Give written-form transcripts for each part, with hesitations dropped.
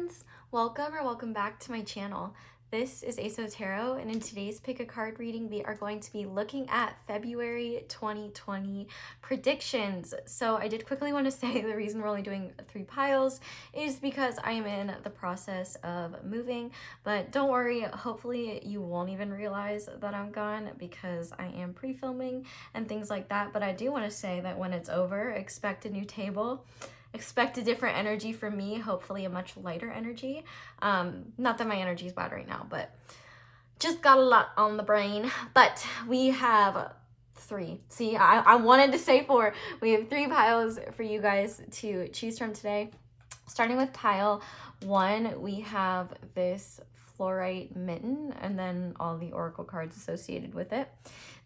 friends, welcome back to my channel. This is Xoxo Tarot, and in today's pick a card reading we are going to be looking at February 2020 predictions. So I did quickly want to say the reason we're only doing 3 piles is because I am in the process of moving, but don't worry, hopefully you won't even realize that I'm gone because I am pre-filming and things like that. But I do want to say that when it's over, expect a new table. Expect a different energy from me, hopefully a much lighter energy. Not that my energy is bad right now, but just got a lot on the brain. But we have 3. See, I wanted to say 4. We have 3 piles for you guys to choose from today. Starting with pile 1, we have this Fluorite Mitten and then all the oracle cards associated with it.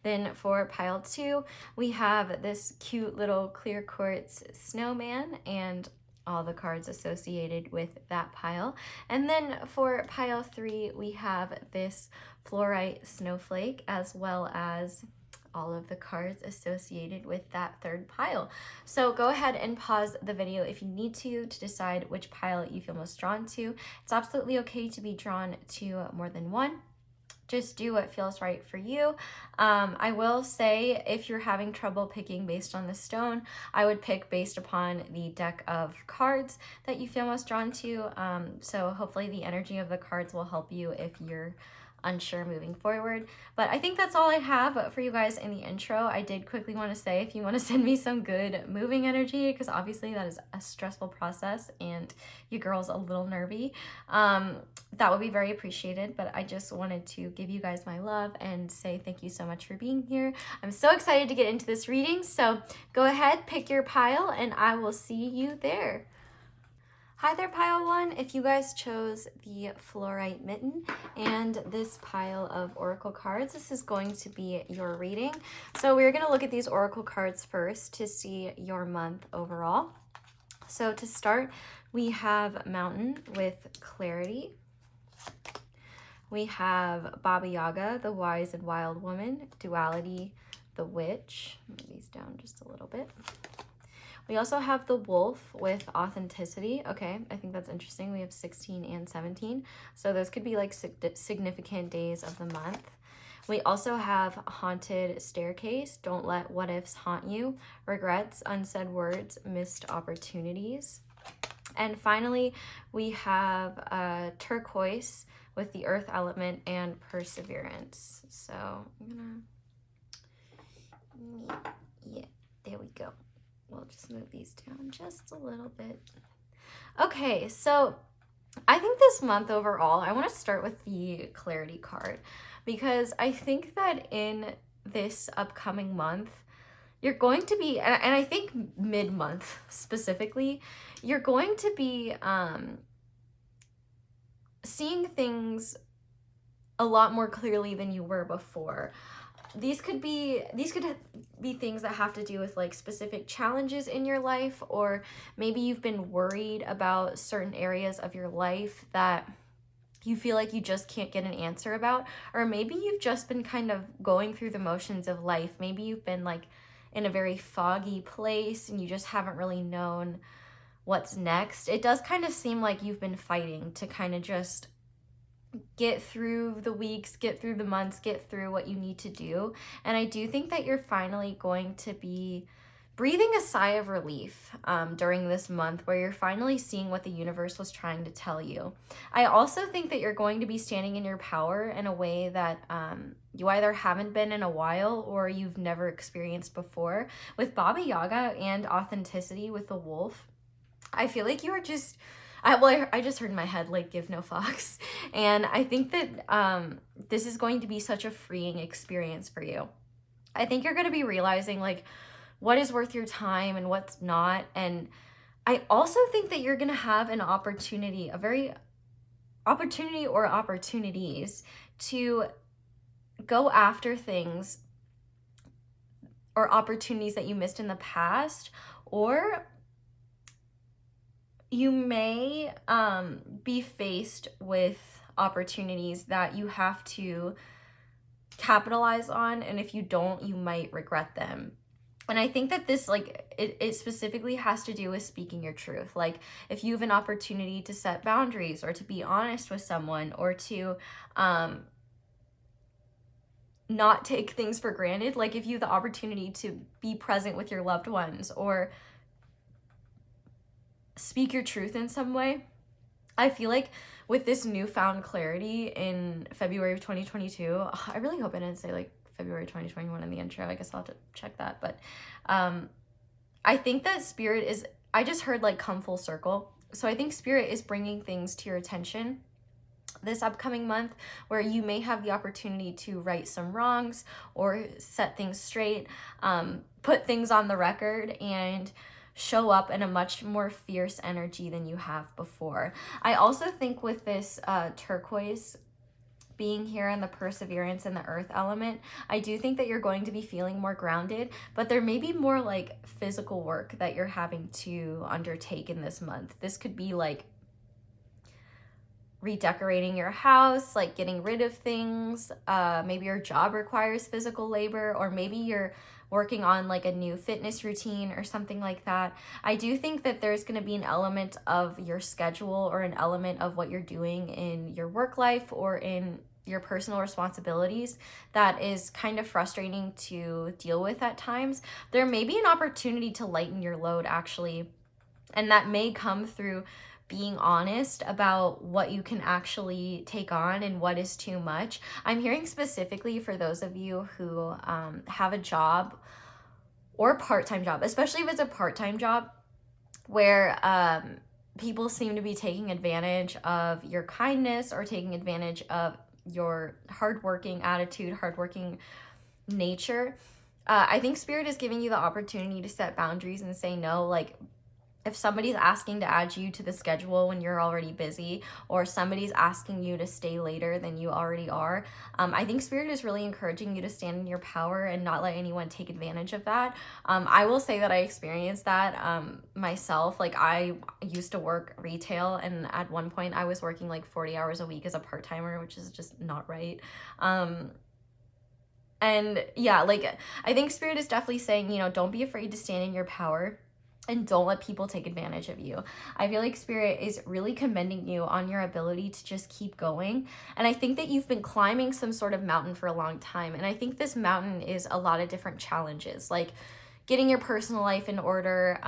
Then for pile 2, we have this cute little clear quartz Snowman and all the cards associated with that pile. And then for pile 3, we have this Fluorite Snowflake as well as all of the cards associated with that 3rd pile. So go ahead and pause the video if you need to decide which pile you feel most drawn to. It's absolutely okay to be drawn to more than one. Just do what feels right for you. I will say if you're having trouble picking based on the stone, I would pick based upon the deck of cards that you feel most drawn to. So hopefully the energy of the cards will help you if you're unsure moving forward. But I think that's all I have for you guys in the intro. I did quickly want to say if you want to send me some good moving energy, because obviously that is a stressful process and your girl's a little nervy, that would be very appreciated. But I just wanted to give you guys my love and say thank you so much for being here. I'm so excited to get into this reading, so go ahead, pick your pile, and I will see you there. Hi there, pile 1. If you guys chose the Fluorite Mitten and this pile of oracle cards, this is going to be your reading. So we're going to look at these oracle cards first to see your month overall. So to start, we have Mountain with clarity. We have Baba Yaga, the wise and wild woman. Duality, the witch. Move these down just a little bit. We also have the wolf with authenticity. Okay, I think that's interesting. We have 16 and 17. So those could be like significant days of the month. We also have haunted staircase. Don't let what ifs haunt you. Regrets, unsaid words, missed opportunities. And finally, we have turquoise with the earth element and perseverance. So I'm gonna, yeah, there we go. We'll just move these down just a little bit. Okay, so I think this month overall, I want to start with the clarity card because I think that in this upcoming month, you're going to be, and I think mid-month specifically, you're going to be seeing things a lot more clearly than you were before. These could be things that have to do with like specific challenges in your life, or maybe you've been worried about certain areas of your life that you feel like you just can't get an answer about, or maybe you've just been kind of going through the motions of life. Maybe you've been like in a very foggy place and you just haven't really known what's next. It does kind of seem like you've been fighting to kind of just get through the weeks, get through the months, get through what you need to do. And I do think that you're finally going to be breathing a sigh of relief during this month where you're finally seeing what the universe was trying to tell you. I also think that you're going to be standing in your power in a way that you either haven't been in a while or you've never experienced before. With Baba Yaga and authenticity with the wolf, I feel like you are just... I just heard in my head, like, give no fucks. And I think that this is going to be such a freeing experience for you. I think you're going to be realizing, like, what is worth your time and what's not. And I also think that you're going to have an opportunity, or opportunities to go after things or opportunities that you missed in the past, or you may be faced with opportunities that you have to capitalize on, and if you don't, you might regret them. And I think that this, like, it specifically has to do with speaking your truth. Like, if you have an opportunity to set boundaries or to be honest with someone or to not take things for granted, like if you have the opportunity to be present with your loved ones or speak your truth in some way, I feel like with this newfound clarity in February of 2022, I really hope I didn't say like February 2021 in the intro. I guess I'll have to check that. But I think that Spirit is, I just heard like come full circle. So I think Spirit is bringing things to your attention this upcoming month where you may have the opportunity to right some wrongs or set things straight, put things on the record, and show up in a much more fierce energy than you have before. I also think with this turquoise being here and the perseverance and the earth element, I do think that you're going to be feeling more grounded, but there may be more like physical work that you're having to undertake in this month. This could be like redecorating your house, like getting rid of things. Maybe your job requires physical labor, or maybe you're working on like a new fitness routine or something like that. I do think that there's going to be an element of your schedule or an element of what you're doing in your work life or in your personal responsibilities that is kind of frustrating to deal with at times. There may be an opportunity to lighten your load actually, and that may come through being honest about what you can actually take on and what is too much. I'm hearing specifically for those of you who have a job or part-time job, especially if it's a part-time job where people seem to be taking advantage of your kindness or taking advantage of your hardworking attitude, hardworking nature. I think Spirit is giving you the opportunity to set boundaries and say no. Like, if somebody's asking to add you to the schedule when you're already busy, or somebody's asking you to stay later than you already are, I think Spirit is really encouraging you to stand in your power and not let anyone take advantage of that. I will say that I experienced that myself. Like, I used to work retail, and at one point I was working like 40 hours a week as a part-timer, which is just not right. And yeah, like, I think Spirit is definitely saying, you know, don't be afraid to stand in your power and don't let people take advantage of you. I feel like Spirit is really commending you on your ability to just keep going. And I think that you've been climbing some sort of mountain for a long time. And I think this mountain is a lot of different challenges, like getting your personal life in order,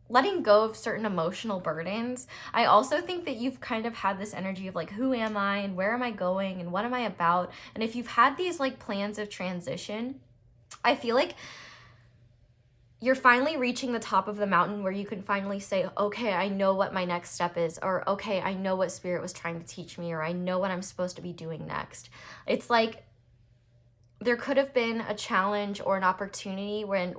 letting go of certain emotional burdens. I also think that you've kind of had this energy of like, who am I and where am I going and what am I about? And if you've had these like plans of transition, I feel like you're finally reaching the top of the mountain where you can finally say, okay, I know what my next step is, or okay, I know what Spirit was trying to teach me, or I know what I'm supposed to be doing next. It's like there could have been a challenge or an opportunity when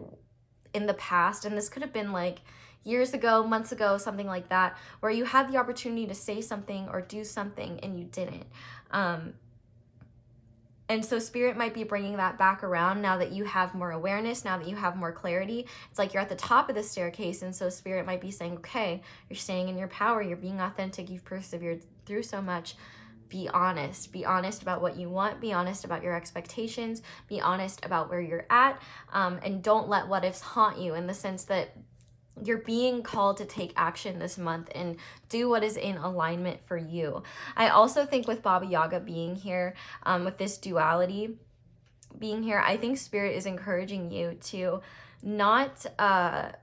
in the past, and this could have been like years ago, months ago, something like that, where you had the opportunity to say something or do something and you didn't. And so Spirit might be bringing that back around now that you have more awareness, now that you have more clarity. It's like you're at the top of the staircase, and so Spirit might be saying, okay, you're staying in your power, you're being authentic, you've persevered through so much. Be honest. Be honest about what you want. Be honest about your expectations. Be honest about where you're at. And don't let what ifs haunt you, in the sense that you're being called to take action this month and do what is in alignment for you. I also think with Baba Yaga being here, with this duality being here, I think Spirit is encouraging you to not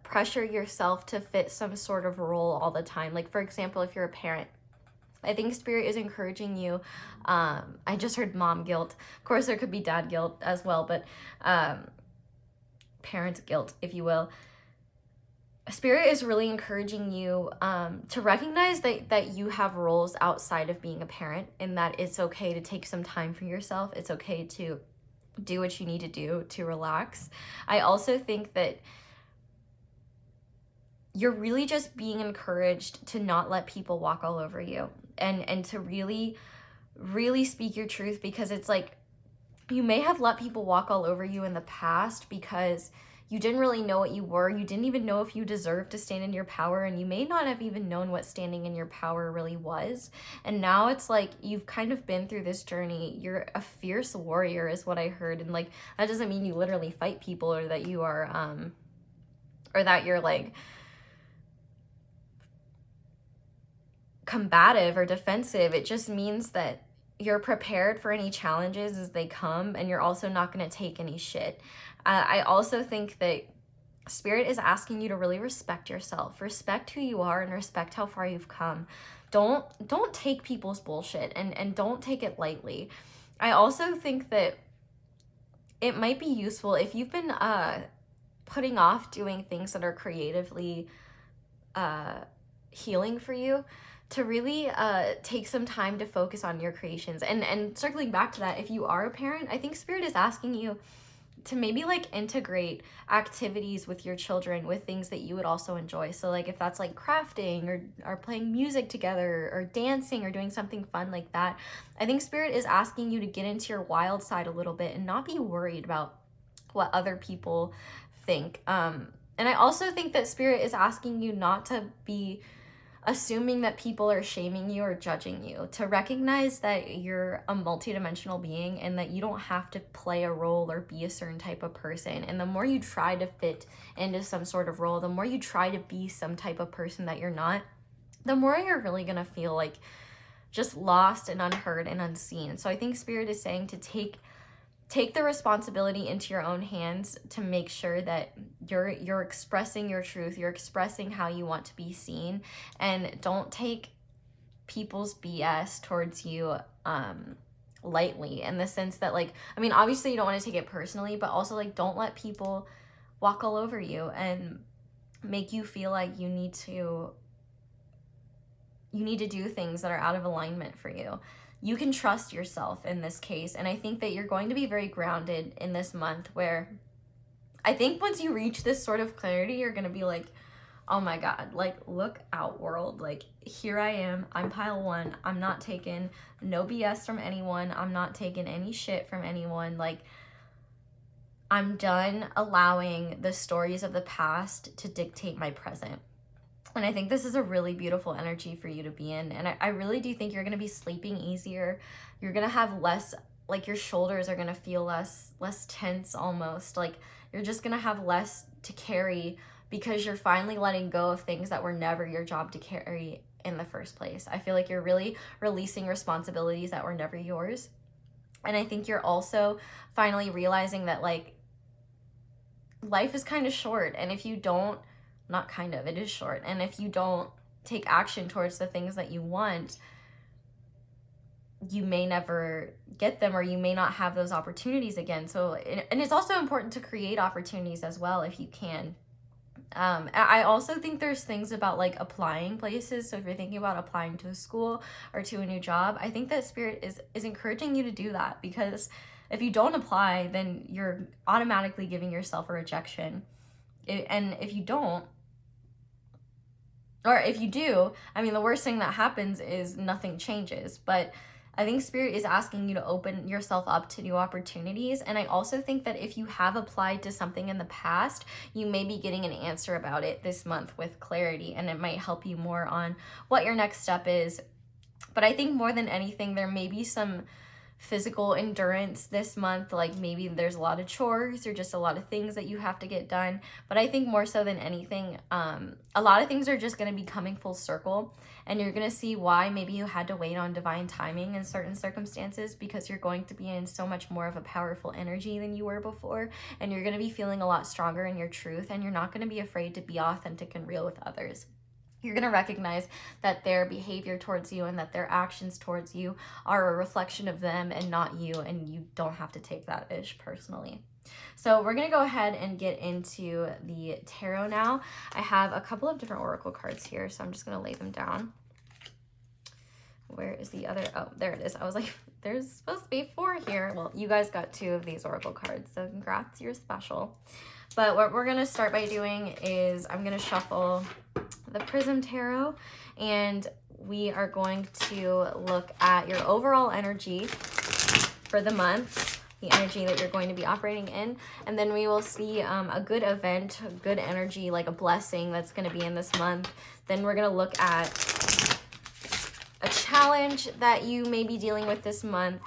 pressure yourself to fit some sort of role all the time. Like, for example, if you're a parent, I think Spirit is encouraging you. I just heard mom guilt. Of course, there could be dad guilt as well, but parent guilt, if you will. Spirit is really encouraging you to recognize that you have roles outside of being a parent, and that it's okay to take some time for yourself. It's okay to do what you need to do to relax. I also think that you're really just being encouraged to not let people walk all over you, and to really, really speak your truth, because it's like you may have let people walk all over you in the past because you didn't really know what you were. You didn't even know if you deserved to stand in your power, and you may not have even known what standing in your power really was. And now it's like you've kind of been through this journey. You're a fierce warrior is what I heard. And like, that doesn't mean you literally fight people, or that you are, or that you're like combative or defensive. It just means that you're prepared for any challenges as they come, and you're also not going to take any shit. I also think that Spirit is asking you to really respect yourself, respect who you are, and respect how far you've come. Don't take people's bullshit, and don't take it lightly. I also think that it might be useful if you've been putting off doing things that are creatively healing for you, to really take some time to focus on your creations. And circling back to that, if you are a parent, I think Spirit is asking you to maybe like integrate activities with your children with things that you would also enjoy. So like if that's like crafting or playing music together or dancing or doing something fun like that, I think Spirit is asking you to get into your wild side a little bit and not be worried about what other people think. And I also think that Spirit is asking you not to be assuming that people are shaming you or judging you, to recognize that you're a multidimensional being and that you don't have to play a role or be a certain type of person. And the more you try to fit into some sort of role, the more you try to be some type of person that you're not, the more you're really gonna feel like just lost and unheard and unseen. So I think Spirit is saying to take the responsibility into your own hands, to make sure that you're expressing your truth, you're expressing how you want to be seen, and don't take people's BS towards you lightly, in the sense that like, I mean, obviously you don't want to take it personally, but also like, don't let people walk all over you and make you feel like you need to do things that are out of alignment for you. You can trust yourself in this case. And I think that you're going to be very grounded in this month, where I think once you reach this sort of clarity, you're going to be like, oh my God, like, look out, world. Like, here I am. I'm pile one. I'm not taking no BS from anyone. I'm not taking any shit from anyone. Like, I'm done allowing the stories of the past to dictate my present. And I think this is a really beautiful energy for you to be in. And I really do think you're going to be sleeping easier. You're going to have less, like your shoulders are going to feel less tense almost. Like you're just going to have less to carry, because you're finally letting go of things that were never your job to carry in the first place. I feel like you're really releasing responsibilities that were never yours. And I think you're also finally realizing that like life is kind of short. And if you don't, not kind of, it is short. And if you don't take action towards the things that you want, you may never get them, or you may not have those opportunities again. So, and it's also important to create opportunities as well if you can. I also think there's things about like applying places. So if you're thinking about applying to a school or to a new job, I think that Spirit is encouraging you to do that, because if you don't apply, then you're automatically giving yourself a rejection. And if you don't, or if you do, I mean, the worst thing that happens is nothing changes. But I think Spirit is asking you to open yourself up to new opportunities. And I also think that if you have applied to something in the past, you may be getting an answer about it this month with clarity, and it might help you more on what your next step is. But I think more than anything, there may be some physical endurance this month. Like maybe there's a lot of chores or just a lot of things that you have to get done. But I think more so than anything, a lot of things are just going to be coming full circle, and you're going to see why maybe you had to wait on divine timing in certain circumstances, because you're going to be in so much more of a powerful energy than you were before, and you're going to be feeling a lot stronger in your truth, and you're not going to be afraid to be authentic and real with others. You're going to recognize that their behavior towards you and that their actions towards you are a reflection of them and not you, and you don't have to take that ish personally. So we're going to go ahead and get into the tarot now. I have a couple of different oracle cards here, so I'm just going to lay them down. Where is the other? Oh, there it is. I was like, there's supposed to be 4 here. Well, you guys got 2 of these oracle cards, so congrats, you're special. But what we're going to start by doing is I'm going to shuffle the Prism Tarot, and we are going to look at your overall energy for the month the energy that you're going to be operating in. And then we will see a good event, a good energy, like a blessing that's going to be in this month. Then we're going to look at a challenge that you may be dealing with this month,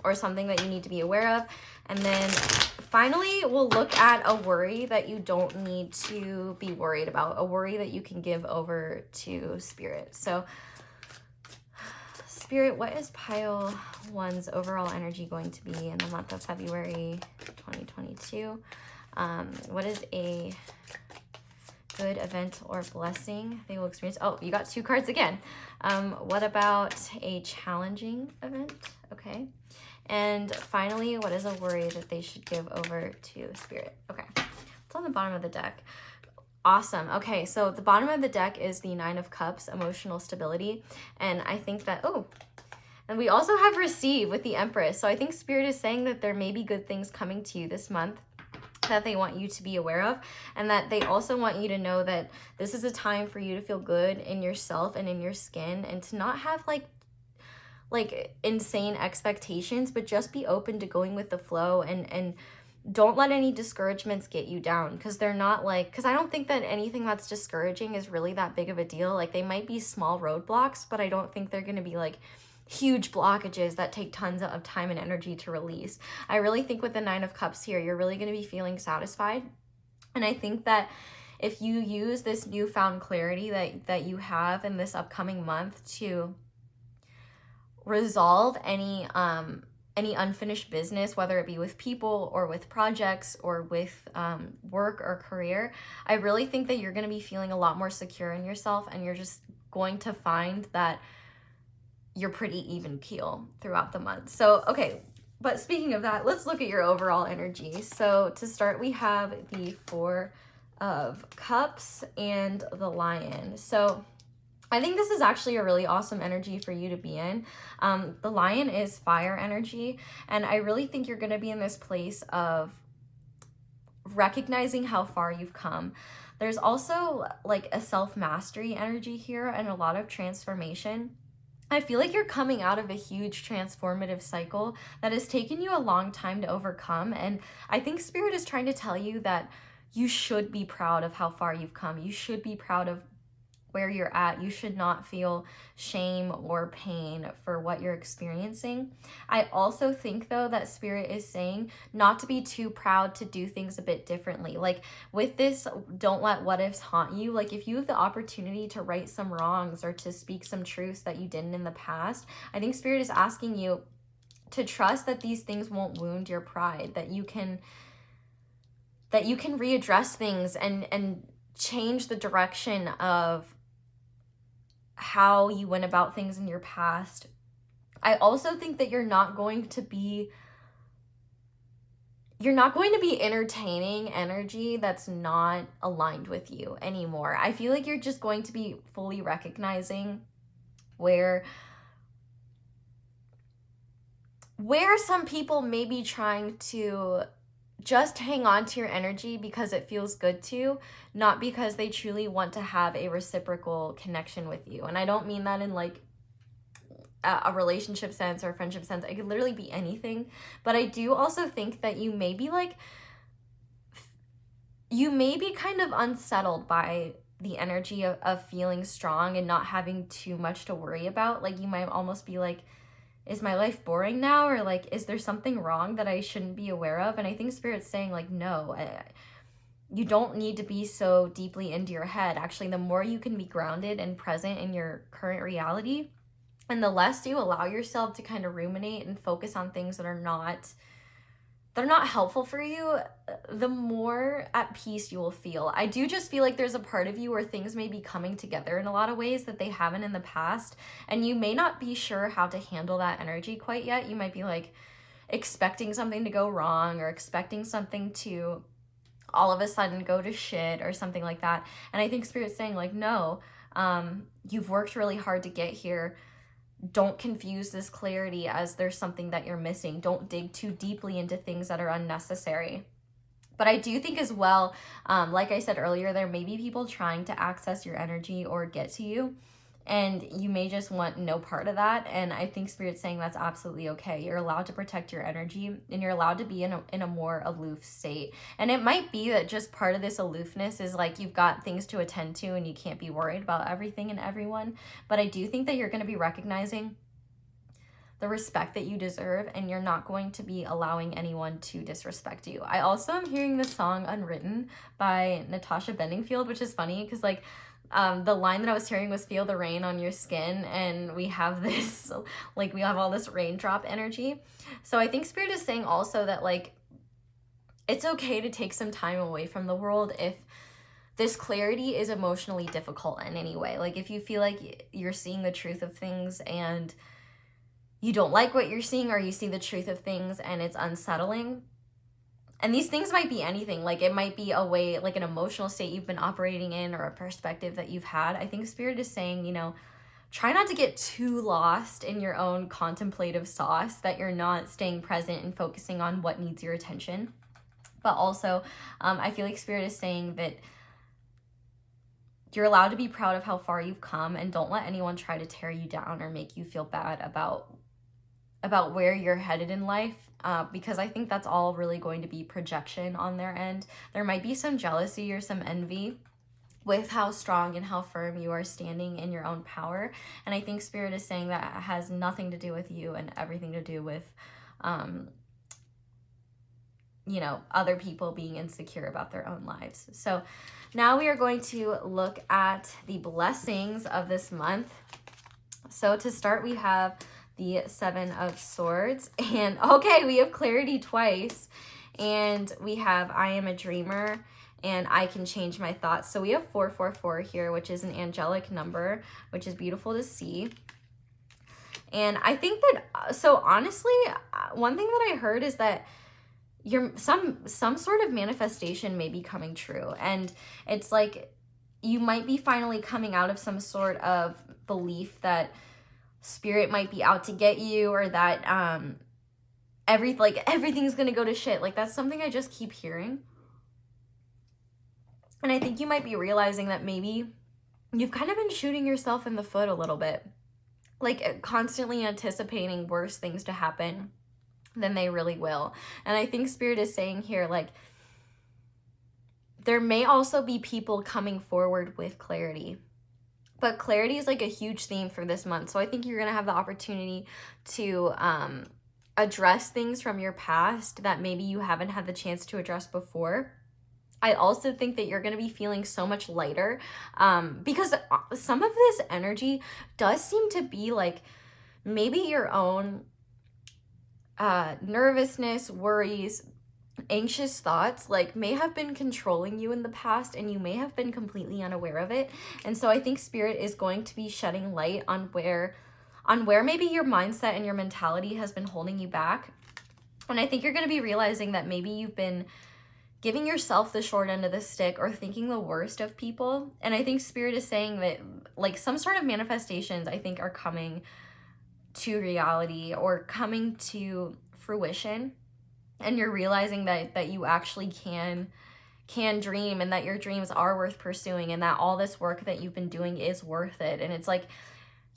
or something that you need to be aware of. And then finally, we'll look at a worry that you don't need to be worried about, a worry that you can give over to Spirit. So Spirit, what is pile 1's overall energy going to be in the month of February 2022? What is a good event or blessing they will experience? Oh, you got 2 cards again. What about a challenging event? Okay. And finally, what is a worry that they should give over to Spirit? Okay. It's on the bottom of the deck. Awesome. Okay, so the bottom of the deck is the 9 of Cups, emotional stability. And I think that, oh, and we also have Receive with the Empress. So I think Spirit is saying that there may be good things coming to you this month that they want you to be aware of, and that they also want you to know that this is a time for you to feel good in yourself and in your skin, and to not have like insane expectations, but just be open to going with the flow, and don't let any discouragements get you down, because they're not like, because I don't think that anything that's discouraging is really that big of a deal. Like, they might be small roadblocks, but I don't think they're going to be like huge blockages that take tons of time and energy to release. I really think with the 9 of Cups here, you're really going to be feeling satisfied. And I think that if you use this newfound clarity that you have in this upcoming month to resolve any unfinished business, whether it be with people or with projects or with work or career, I really think that you're going to be feeling a lot more secure in yourself, and you're just going to find that you're pretty even keel throughout the month. So, okay, but speaking of that, let's look at your overall energy. So to start, we have the 4 of Cups and the Lion. So I think this is actually a really awesome energy for you to be in. The Lion is fire energy, and I really think you're going to be in this place of recognizing how far you've come. There's also like a self-mastery energy here and a lot of transformation. I feel like you're coming out of a huge transformative cycle that has taken you a long time to overcome. And I think Spirit is trying to tell you that you should be proud of how far you've come. You should be proud of where you're at. You should not feel shame or pain for what you're experiencing. I also think, though, that Spirit is saying not to be too proud to do things a bit differently. Like with this, don't let what ifs haunt you. Like if you have the opportunity to right some wrongs or to speak some truths that you didn't in the past, I think Spirit is asking you to trust that these things won't wound your pride, that you can readdress things and change the direction of how you went about things in your past. I also think that you're not going to be entertaining energy that's not aligned with you anymore. I feel like you're just going to be fully recognizing where some people may be trying to just hang on to your energy because it feels good to, not because they truly want to have a reciprocal connection with you. And I don't mean that in like a relationship sense or a friendship sense. It could literally be anything. But I do also think that you may be kind of unsettled by the energy of feeling strong and not having too much to worry about. Like you might almost be like, is my life boring now? Or like, is there something wrong that I shouldn't be aware of? And I think Spirit's saying like, no, you don't need to be so deeply into your head. Actually, the more you can be grounded and present in your current reality, and the less you allow yourself to kind of ruminate and focus on things that are not helpful for you, the more at peace you will feel. I do just feel like there's a part of you where things may be coming together in a lot of ways that they haven't in the past, and you may not be sure how to handle that energy quite yet. You might be like expecting something to go wrong or expecting something to all of a sudden go to shit or something like that. And I think Spirit's saying like, no, you've worked really hard to get here. Don't confuse this clarity as there's something that you're missing. Don't dig too deeply into things that are unnecessary. But I do think as well, like I said earlier, there may be people trying to access your energy or get to you. and you may just want no part of that. And I think Spirit's saying that's absolutely okay. You're allowed to protect your energy, and you're allowed to be in a more aloof state. And it might be that just part of this aloofness is like you've got things to attend to and you can't be worried about everything and everyone. But I do think that you're going to be recognizing the respect that you deserve, and you're not going to be allowing anyone to disrespect you. I also am hearing the song Unwritten by Natasha Bedingfield, which is funny because like the line that I was hearing was feel the rain on your skin, and we have this, like we have all this raindrop energy. So I think Spirit is saying also that like it's okay to take some time away from the world if this clarity is emotionally difficult in any way. Like if you feel like you're seeing the truth of things and you don't like what you're seeing, or you see the truth of things and it's unsettling. And these things might be anything. Like it might be a way, like an emotional state you've been operating in, or a perspective that you've had. I think Spirit is saying, you know, try not to get too lost in your own contemplative sauce, that you're not staying present and focusing on what needs your attention. But also, I feel like Spirit is saying that you're allowed to be proud of how far you've come, and don't let anyone try to tear you down or make you feel bad about where you're headed in life, because I think that's all really going to be projection on their end. There might be some jealousy or some envy with how strong and how firm you are standing in your own power. And I think Spirit is saying that it has nothing to do with you and everything to do with, you know, other people being insecure about their own lives. So now we are going to look at the blessings of this month. So to start, we have the Seven of Swords, and okay, we have clarity twice, and we have I am a dreamer, and I can change my thoughts. So we have 444 here, which is an angelic number, which is beautiful to see. And I think that, so honestly, one thing that I heard is that some sort of manifestation may be coming true, and it's like you might be finally coming out of some sort of belief that Spirit might be out to get you, or that everything's gonna go to shit. Like that's something I just keep hearing. And I think you might be realizing that maybe you've kind of been shooting yourself in the foot a little bit, like constantly anticipating worse things to happen than they really will. And I think Spirit is saying here, like, there may also be people coming forward with clarity. But clarity is like a huge theme for this month. So I think you're going to have the opportunity to address things from your past that maybe you haven't had the chance to address before. I also think that you're going to be feeling so much lighter, because some of this energy does seem to be like maybe your own nervousness, worries, anxious thoughts like may have been controlling you in the past, and you may have been completely unaware of it. And so I think Spirit is going to be shedding light on where maybe your mindset and your mentality has been holding you back. And I think you're going to be realizing that maybe you've been giving yourself the short end of the stick, or thinking the worst of people. And I think Spirit is saying that like some sort of manifestations I think are coming to reality, or coming to fruition. And you're realizing that you actually can dream, and that your dreams are worth pursuing, and that all this work that you've been doing is worth it. And it's like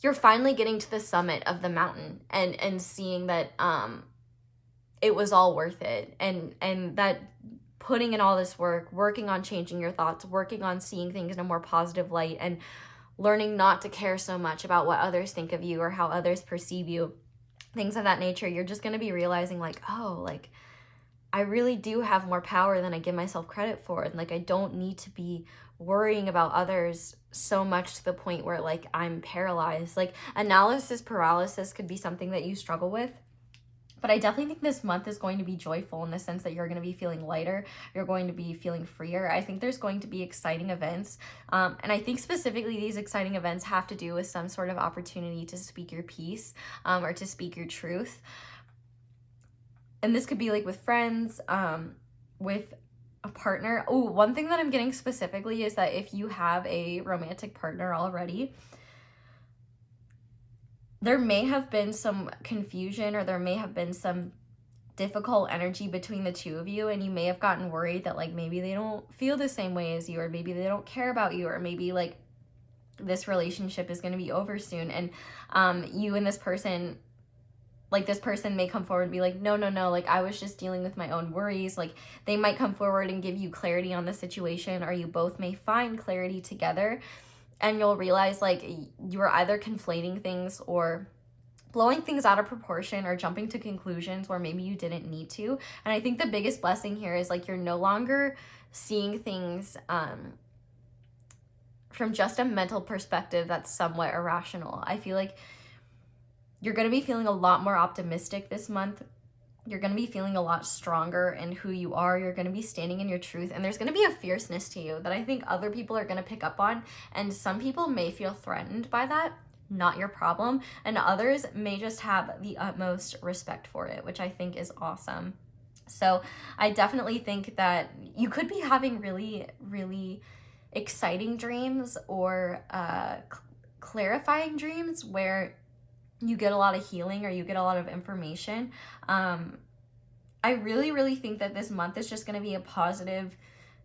you're finally getting to the summit of the mountain, and seeing that it was all worth it, and that putting in all this work, working on changing your thoughts, working on seeing things in a more positive light, and learning not to care so much about what others think of you or how others perceive you, things of that nature. You're just going to be realizing like, oh, like I really do have more power than I give myself credit for. And like, I don't need to be worrying about others so much to the point where like I'm paralyzed. Like analysis paralysis could be something that you struggle with. But I definitely think this month is going to be joyful in the sense that you're going to be feeling lighter. You're going to be feeling freer. I think there's going to be exciting events. And I think specifically these exciting events have to do with some sort of opportunity to speak your piece, or to speak your truth. And this could be like with friends, with a partner. Oh, one thing that I'm getting specifically is that if you have a romantic partner already, there may have been some confusion, or there may have been some difficult energy between the two of you, and you may have gotten worried that like maybe they don't feel the same way as you, or maybe they don't care about you, or maybe like this relationship is going to be over soon. And you and this person, like this person may come forward and be like, no, like I was just dealing with my own worries. Like they might come forward and give you clarity on the situation, or you both may find clarity together, and you'll realize like you were either conflating things or blowing things out of proportion or jumping to conclusions where maybe you didn't need to. And I think the biggest blessing here is like you're no longer seeing things from just a mental perspective that's somewhat irrational. I feel like you're going to be feeling a lot more optimistic this month. You're going to be feeling a lot stronger in who you are. You're going to be standing in your truth. And there's going to be a fierceness to you that I think other people are going to pick up on. And some people may feel threatened by that. Not your problem. And others may just have the utmost respect for it, which I think is awesome. So I definitely think that you could be having really, really exciting dreams or clarifying dreams where you get a lot of healing or you get a lot of information. I really, really think that this month is just going to be a positive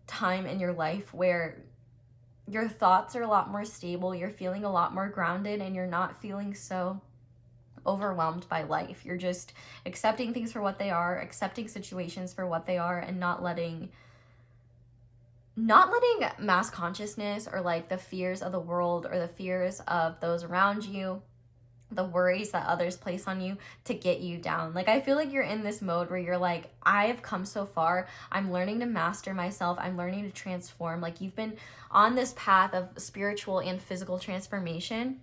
time in your life where your thoughts are a lot more stable, you're feeling a lot more grounded, and you're not feeling so overwhelmed by life. You're just accepting things for what they are, accepting situations for what they are, and not letting mass consciousness or like the fears of the world or the fears of those around you, the worries that others place on you, to get you down. Like I feel like you're in this mode where you're like, I have come so far, I'm learning to master myself, I'm learning to transform. Like you've been on this path of spiritual and physical transformation.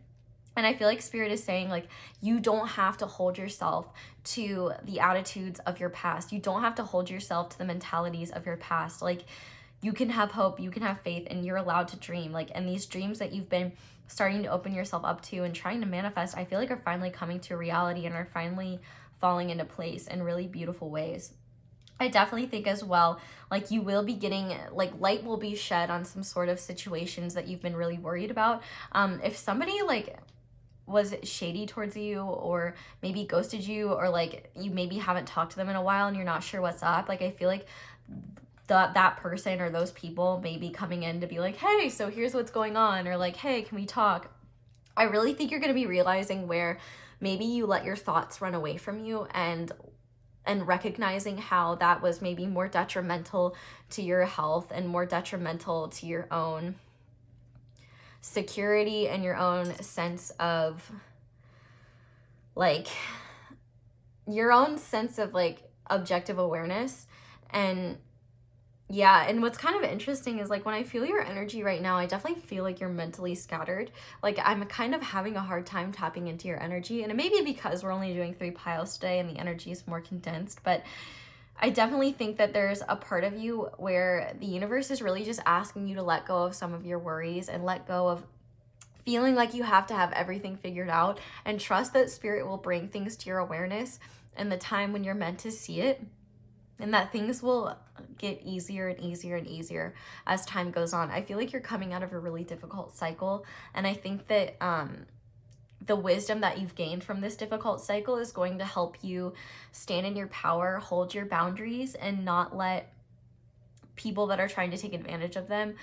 And I feel like Spirit is saying like, you don't have to hold yourself to the attitudes of your past. You don't have to hold yourself to the mentalities of your past. Like you can have hope, you can have faith, and you're allowed to dream. Like, and these dreams that you've been starting to open yourself up to and trying to manifest, I feel like are finally coming to reality and are finally falling into place in really beautiful ways. I definitely think as well, like you will be getting, like light will be shed on some sort of situations that you've been really worried about. If somebody like was shady towards you or maybe ghosted you, or like you maybe haven't talked to them in a while and you're not sure what's up, like I feel like that person or those people may be coming in to be like, hey, so here's what's going on, or like, hey, can we talk? I really think you're going to be realizing where maybe you let your thoughts run away from you, and recognizing how that was maybe more detrimental to your health and more detrimental to your own security and your own sense of like your own sense of like objective awareness. And yeah, and what's kind of interesting is like when I feel your energy right now, I definitely feel like you're mentally scattered. Like I'm kind of having a hard time tapping into your energy, and it may be because we're only doing 3 piles today and the energy is more condensed, but I definitely think that there's a part of you where the universe is really just asking you to let go of some of your worries and let go of feeling like you have to have everything figured out, and trust that Spirit will bring things to your awareness in the time when you're meant to see it. And that things will get easier and easier and easier as time goes on. I feel like you're coming out of a really difficult cycle. And I think that the wisdom that you've gained from this difficult cycle is going to help you stand in your power, hold your boundaries, and not let people that are trying to take advantage of them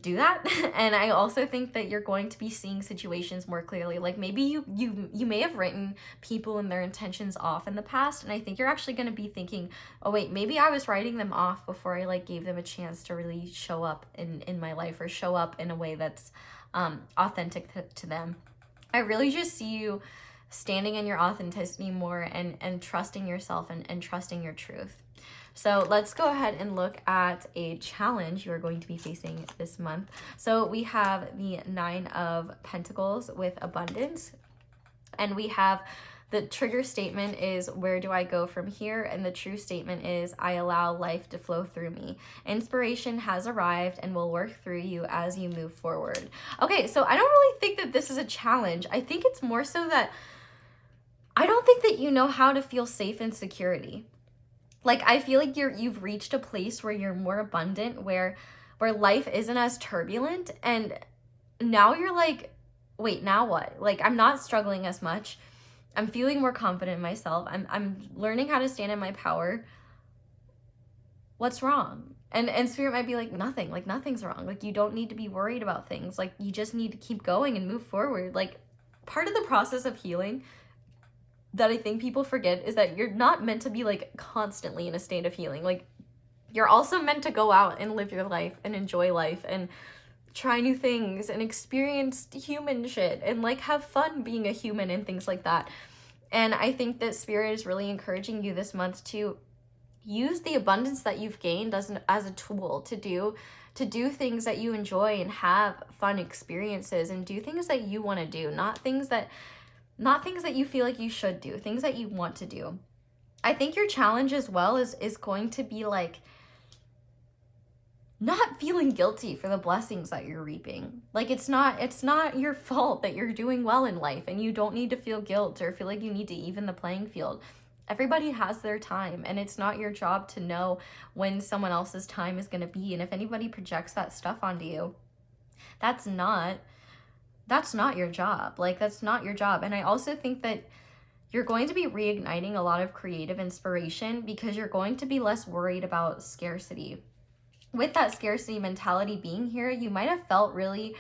do that. And I also think that you're going to be seeing situations more clearly. Like maybe you may have written people and their intentions off in the past, and I think you're actually going to be thinking, oh wait, maybe I was writing them off before I like gave them a chance to really show up in my life, or show up in a way that's authentic to them. I really just see you standing in your authenticity more, and trusting yourself and trusting your truth. So let's go ahead and look at a challenge you're going to be facing this month. So we have the 9 of Pentacles with abundance, and we have the trigger statement is, where do I go from here? And the true statement is, I allow life to flow through me. Inspiration has arrived and will work through you as you move forward. Okay, so I don't really think that this is a challenge. I think it's more so that I don't think that you know how to feel safe in security. Like, I feel like you've reached a place where you're more abundant, where life isn't as turbulent, and now you're like, wait, now what? Like, I'm not struggling as much. I'm feeling more confident in myself. I'm learning how to stand in my power. What's wrong? And Spirit might be like, nothing's wrong. Like, you don't need to be worried about things. Like, you just need to keep going and move forward. Like, part of the process of healing that I think people forget is that you're not meant to be like constantly in a state of healing. Like, you're also meant to go out and live your life and enjoy life and try new things and experience human shit and like have fun being a human and things like that. And I think that Spirit is really encouraging you this month to use the abundance that you've gained as a tool to do things that you enjoy and have fun experiences and do things that you want to do, not things that you feel like you should do, things that you want to do. I think your challenge as well is going to be like not feeling guilty for the blessings that you're reaping. Like, it's not your fault that you're doing well in life, and you don't need to feel guilt or feel like you need to even the playing field. Everybody has their time, and it's not your job to know when someone else's time is going to be. And if anybody projects that stuff onto you, that's not your job. Like, that's not your job. And I also think that you're going to be reigniting a lot of creative inspiration because you're going to be less worried about scarcity. With that scarcity mentality being here, you might have felt really,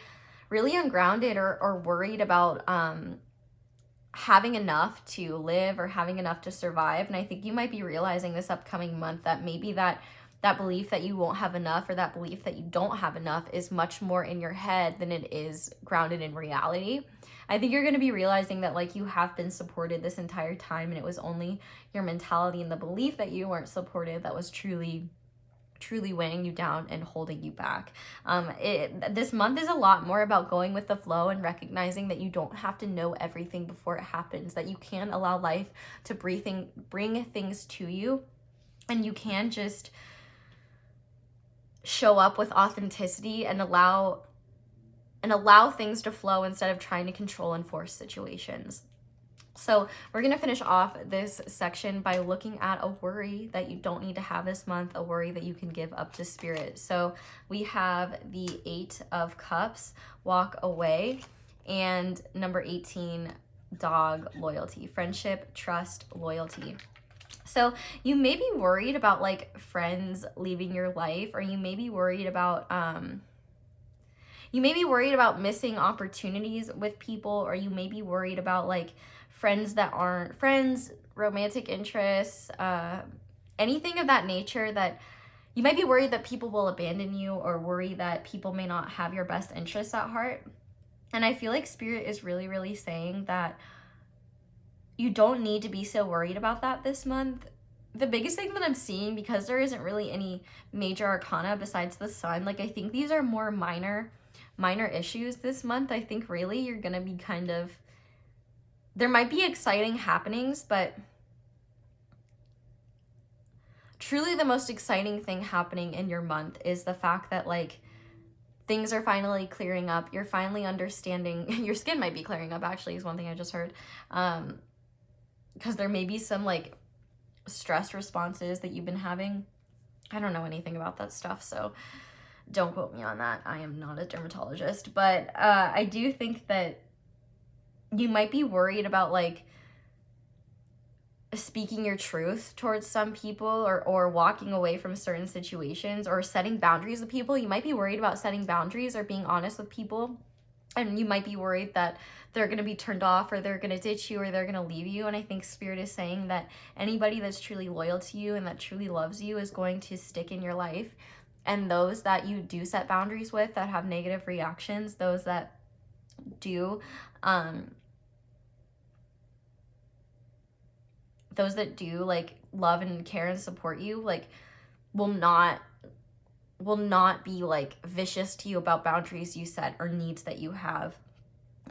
really ungrounded or worried about having enough to live or having enough to survive. And I think you might be realizing this upcoming month that maybe that belief that you won't have enough or that belief that you don't have enough is much more in your head than it is grounded in reality. I think you're going to be realizing that like you have been supported this entire time, and it was only your mentality and the belief that you weren't supported that was truly weighing you down and holding you back. This month is a lot more about going with the flow and recognizing that you don't have to know everything before it happens, that you can allow life to bring things to you, and you can just show up with authenticity and allow things to flow instead of trying to control and force situations. So we're going to finish off this section by looking at a worry that you don't need to have this month, a worry that you can give up to Spirit. So we have the 8 of Cups, walk away, and number 18, dog, loyalty, friendship, trust, loyalty. So you may be worried about like friends leaving your life, or you may be worried about missing opportunities with people, or you may be worried about like friends that aren't friends, romantic interests, anything of that nature, that you might be worried that people will abandon you, or worry that people may not have your best interests at heart. And I feel like Spirit is really, really saying that you don't need to be so worried about that this month. The biggest thing that I'm seeing, because there isn't really any major arcana besides the sun, like I think these are more minor issues this month. I think really you're gonna be there might be exciting happenings, but truly the most exciting thing happening in your month is the fact that like things are finally clearing up. You're finally understanding. Your skin might be clearing up, actually, is one thing I just heard. Because there may be some like stress responses that you've been having. I don't know anything about that stuff, so don't quote me on that. I am not a dermatologist, but I do think that you might be worried about like speaking your truth towards some people, or walking away from certain situations, or setting boundaries with people. You might be worried about setting boundaries or being honest with people, and you might be worried that they're going to be turned off, or they're going to ditch you, or they're going to leave you. And I think Spirit is saying that anybody that's truly loyal to you and that truly loves you is going to stick in your life. And those that you do set boundaries with that have negative reactions, those that do like love and care and support you, like will not be like vicious to you about boundaries you set or needs that you have.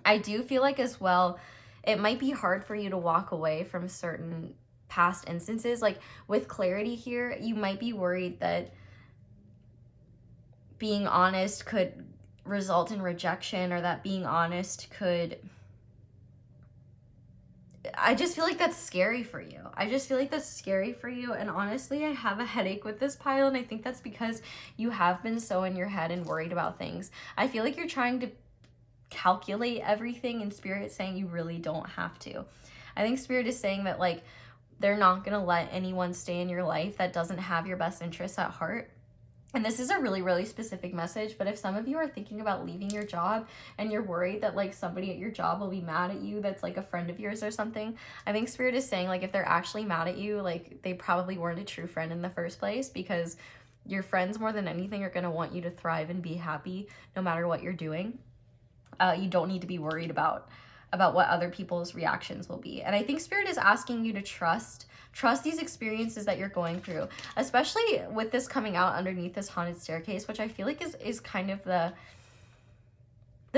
I do feel like as well, it might be hard for you to walk away from certain past instances. Like with clarity here, you might be worried that being honest could result in rejection, or that being honest could... I just feel like that's scary for you. And honestly, I have a headache with this pile, and I think that's because you have been so in your head and worried about things. I feel like you're trying to calculate everything, and Spirit's saying you really don't have to. I think Spirit is saying that like they're not going to let anyone stay in your life that doesn't have your best interests at heart. And this is a really, really specific message, but if some of you are thinking about leaving your job and you're worried that like somebody at your job will be mad at you that's like a friend of yours or something, I think Spirit is saying like if they're actually mad at you, like they probably weren't a true friend in the first place, because your friends more than anything are going to want you to thrive and be happy no matter what you're doing. You don't need to be worried about what other people's reactions will be. And I think Spirit is asking you to trust these experiences that you're going through, especially with this coming out underneath this haunted staircase, which I feel like is kind of the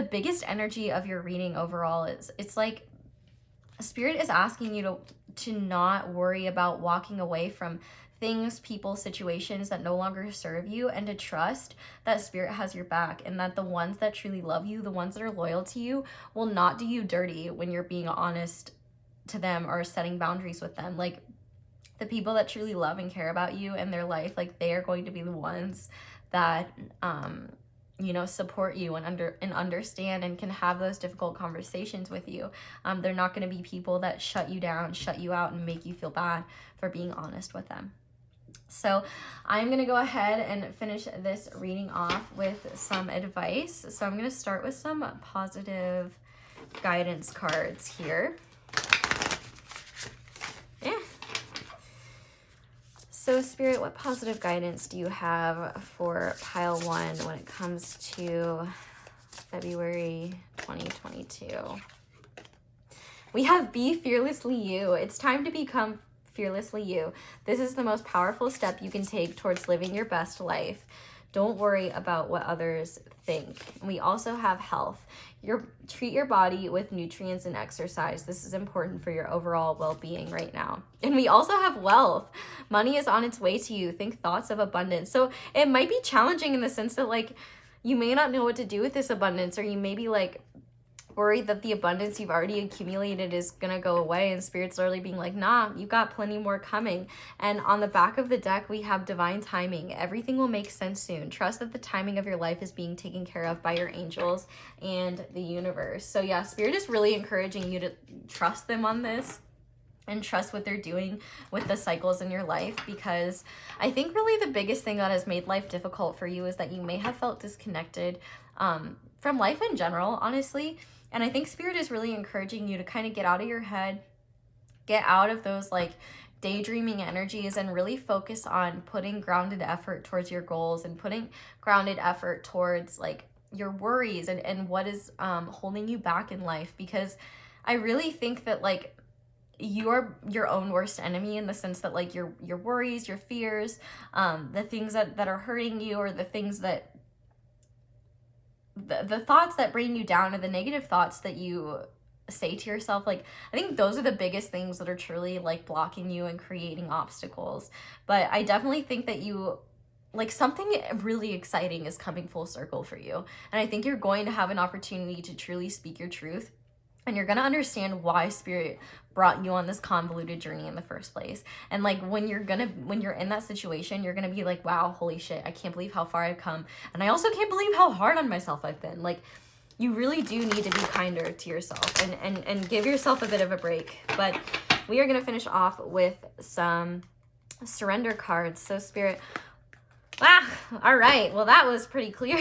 biggest energy of your reading overall. It's like Spirit is asking you to not worry about walking away from things, people, situations that no longer serve you, and to trust that Spirit has your back, and that the ones that truly love you, the ones that are loyal to you, will not do you dirty when you're being honest to them or setting boundaries with them. Like the people that truly love and care about you and their life, like they are going to be the ones that you know, support you and understand and can have those difficult conversations with you. They're not going to be people that shut you down, shut you out, and make you feel bad for being honest with them. So I'm going to go ahead and finish this reading off with some advice. So I'm going to start with some positive guidance cards here. So Spirit, what positive guidance do you have for pile 1 when it comes to February 2022? We have Be Fearlessly You. It's time to become fearlessly you. This is the most powerful step you can take towards living your best life. Don't worry about what others think. We also have health. Treat your body with nutrients and exercise. This is important for your overall well-being right now. And we also have wealth. Money is on its way to you. Think thoughts of abundance. So it might be challenging in the sense that like you may not know what to do with this abundance, or you may be like worried that the abundance you've already accumulated is gonna go away, and Spirit's literally being like, nah, you got plenty more coming. And on the back of the deck we have divine timing. Everything will make sense soon. Trust that the timing of your life is being taken care of by your angels and the universe. So yeah, Spirit is really encouraging you to trust them on this and trust what they're doing with the cycles in your life, because I think really the biggest thing that has made life difficult for you is that you may have felt disconnected from life in general, honestly. And I think Spirit is really encouraging you to kind of get out of your head, get out of those like daydreaming energies, and really focus on putting grounded effort towards your goals and putting grounded effort towards like your worries and what is holding you back in life. Because I really think that like you're your own worst enemy, in the sense that like your worries, your fears, the things that are hurting you, or the things that the thoughts that bring you down, or the negative thoughts that you say to yourself, like I think those are the biggest things that are truly like blocking you and creating obstacles. But I definitely think that you like something really exciting is coming full circle for you, and I think you're going to have an opportunity to truly speak your truth, and you're going to understand why Spirit brought you on this convoluted journey in the first place. And like when you're in that situation, you're going to be like, wow, holy shit, I can't believe how far I've come. And I also can't believe how hard on myself I've been. Like you really do need to be kinder to yourself and give yourself a bit of a break. But we are going to finish off with some surrender cards. So Spirit, all right. Well, that was pretty clear.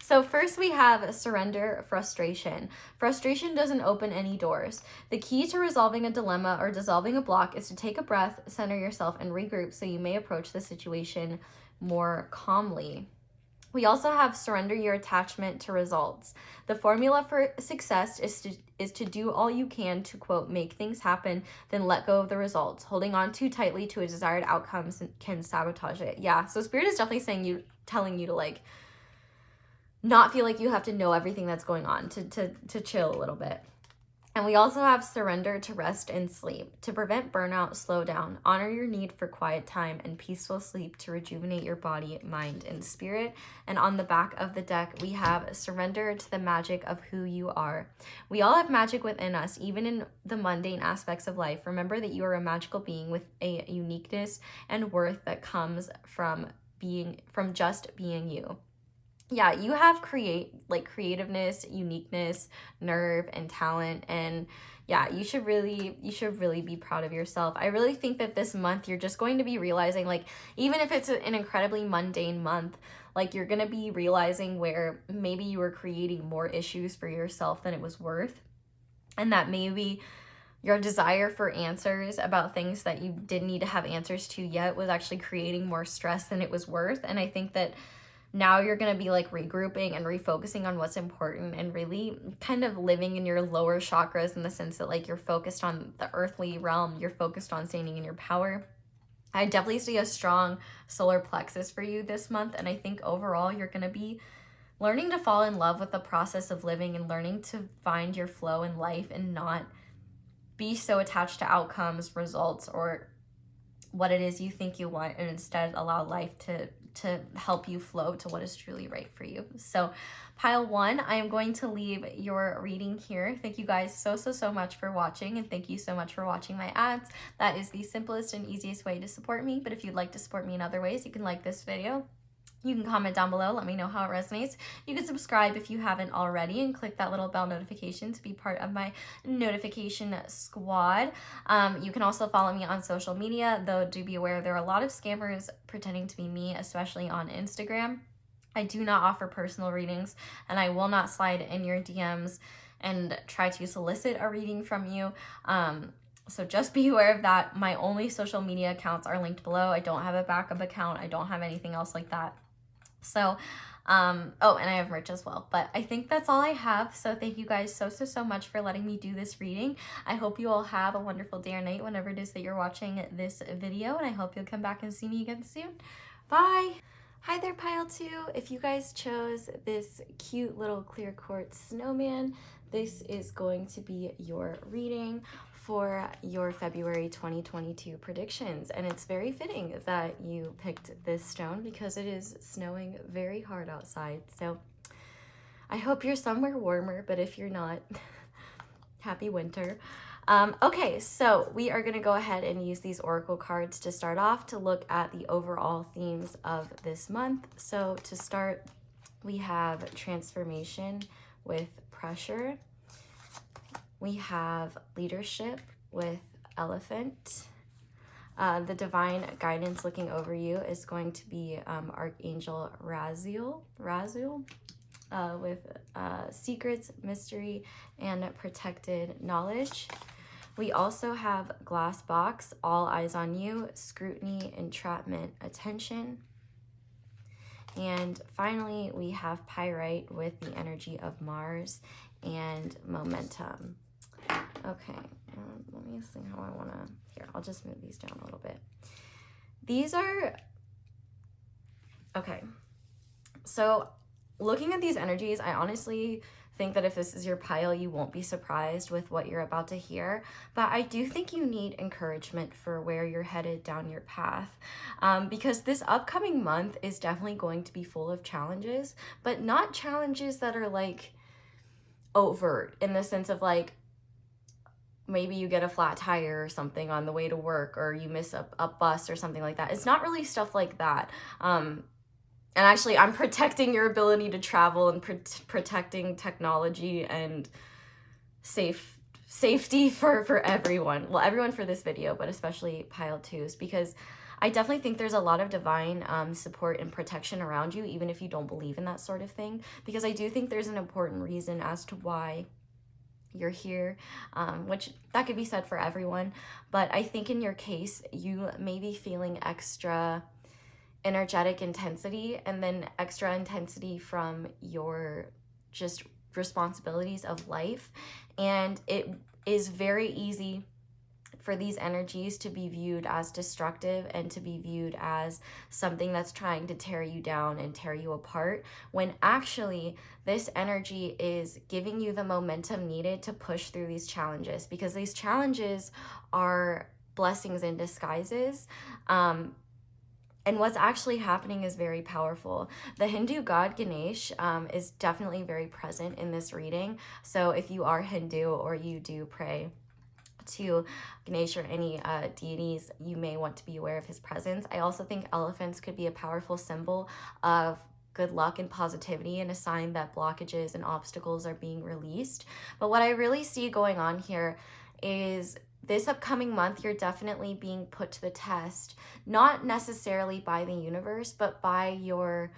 So first we have surrender frustration. Frustration doesn't open any doors. The key to resolving a dilemma or dissolving a block is to take a breath, center yourself, and regroup so you may approach the situation more calmly. We also have surrender your attachment to results. The formula for success is to do all you can to, quote, make things happen, then let go of the results. Holding on too tightly to a desired outcome can sabotage it. Yeah, so Spirit is definitely telling you to like not feel like you have to know everything that's going on, to chill a little bit. And we also have surrender to rest and sleep. To prevent burnout, slow down. Honor your need for quiet time and peaceful sleep to rejuvenate your body, mind, and spirit. And on the back of the deck, we have surrender to the magic of who you are. We all have magic within us, even in the mundane aspects of life. Remember that you are a magical being with a uniqueness and worth that comes from just being you. yeah, you have creativeness, uniqueness, nerve, and talent, and yeah, you should really be proud of yourself. I really think that this month you're just going to be realizing, like, even if it's an incredibly mundane month, like, you're gonna be realizing where maybe you were creating more issues for yourself than it was worth, and that maybe your desire for answers about things that you didn't need to have answers to yet was actually creating more stress than it was worth. And I think that now you're going to be like regrouping and refocusing on what's important and really kind of living in your lower chakras, in the sense that like you're focused on the earthly realm, you're focused on standing in your power. I definitely see a strong solar plexus for you this month, and I think overall you're going to be learning to fall in love with the process of living and learning to find your flow in life and not be so attached to outcomes, results, or what it is you think you want, and instead allow life to help you flow to what is truly right for you. So pile 1, I am going to leave your reading here. Thank you guys so much for watching, and thank you so much for watching my ads. That is the simplest and easiest way to support me, but if you'd like to support me in other ways, you can like this video. You can comment down below, let me know how it resonates. You can subscribe if you haven't already and click that little bell notification to be part of my notification squad. You can also follow me on social media, though do be aware there are a lot of scammers pretending to be me, especially on Instagram. I do not offer personal readings, and I will not slide in your DMs and try to solicit a reading from you. So just be aware of that. My only social media accounts are linked below. I don't have a backup account. I don't have anything else like that. So, oh, and I have merch as well, but I think that's all I have. So thank you guys so much for letting me do this reading. I hope you all have a wonderful day or night whenever it is that you're watching this video, and I hope you'll come back and see me again soon. Bye. Hi there, pile 2. If you guys chose this cute little clear quartz snowman, this is going to be your reading for your February 2022 predictions. And it's very fitting that you picked this stone because it is snowing very hard outside. So I hope you're somewhere warmer, but if you're not, happy winter. Okay, so we are going to go ahead and use these oracle cards to start off to look at the overall themes of this month. So to start, we have transformation with pressure. We have leadership with elephant. The divine guidance looking over you is going to be Archangel Raziel with secrets, mystery, and protected knowledge. We also have glass box, all eyes on you, scrutiny, entrapment, attention. And finally, we have pyrite with the energy of Mars and momentum. Okay, let me see how I want to, here, I'll just move these down a little bit. These are, okay, so looking at these energies, I honestly think that if this is your pile, you won't be surprised with what you're about to hear, but I do think you need encouragement for where you're headed down your path, because this upcoming month is definitely going to be full of challenges, but not challenges that are like overt in the sense of like, maybe you get a flat tire or something on the way to work, or you miss a bus or something like that. It's not really stuff like that. And actually, I'm protecting your ability to travel and protecting technology and safety for everyone. Well, everyone for this video, but especially pile 2s, because I definitely think there's a lot of divine support and protection around you, even if you don't believe in that sort of thing, because I do think there's an important reason as to why you're here, which that could be said for everyone, but I think in your case, you may be feeling extra energetic intensity, and then extra intensity from your just responsibilities of life, and it is very easy for these energies to be viewed as destructive and to be viewed as something that's trying to tear you down and tear you apart, when actually this energy is giving you the momentum needed to push through these challenges, because these challenges are blessings in disguises. And what's actually happening is very powerful. The Hindu god Ganesh is definitely very present in this reading. So if you are Hindu or you do pray to Ganesh or any deities, you may want to be aware of his presence. I also think elephants could be a powerful symbol of good luck and positivity, and a sign that blockages and obstacles are being released. But what I really see going on here is this upcoming month, you're definitely being put to the test, not necessarily by the universe, but by your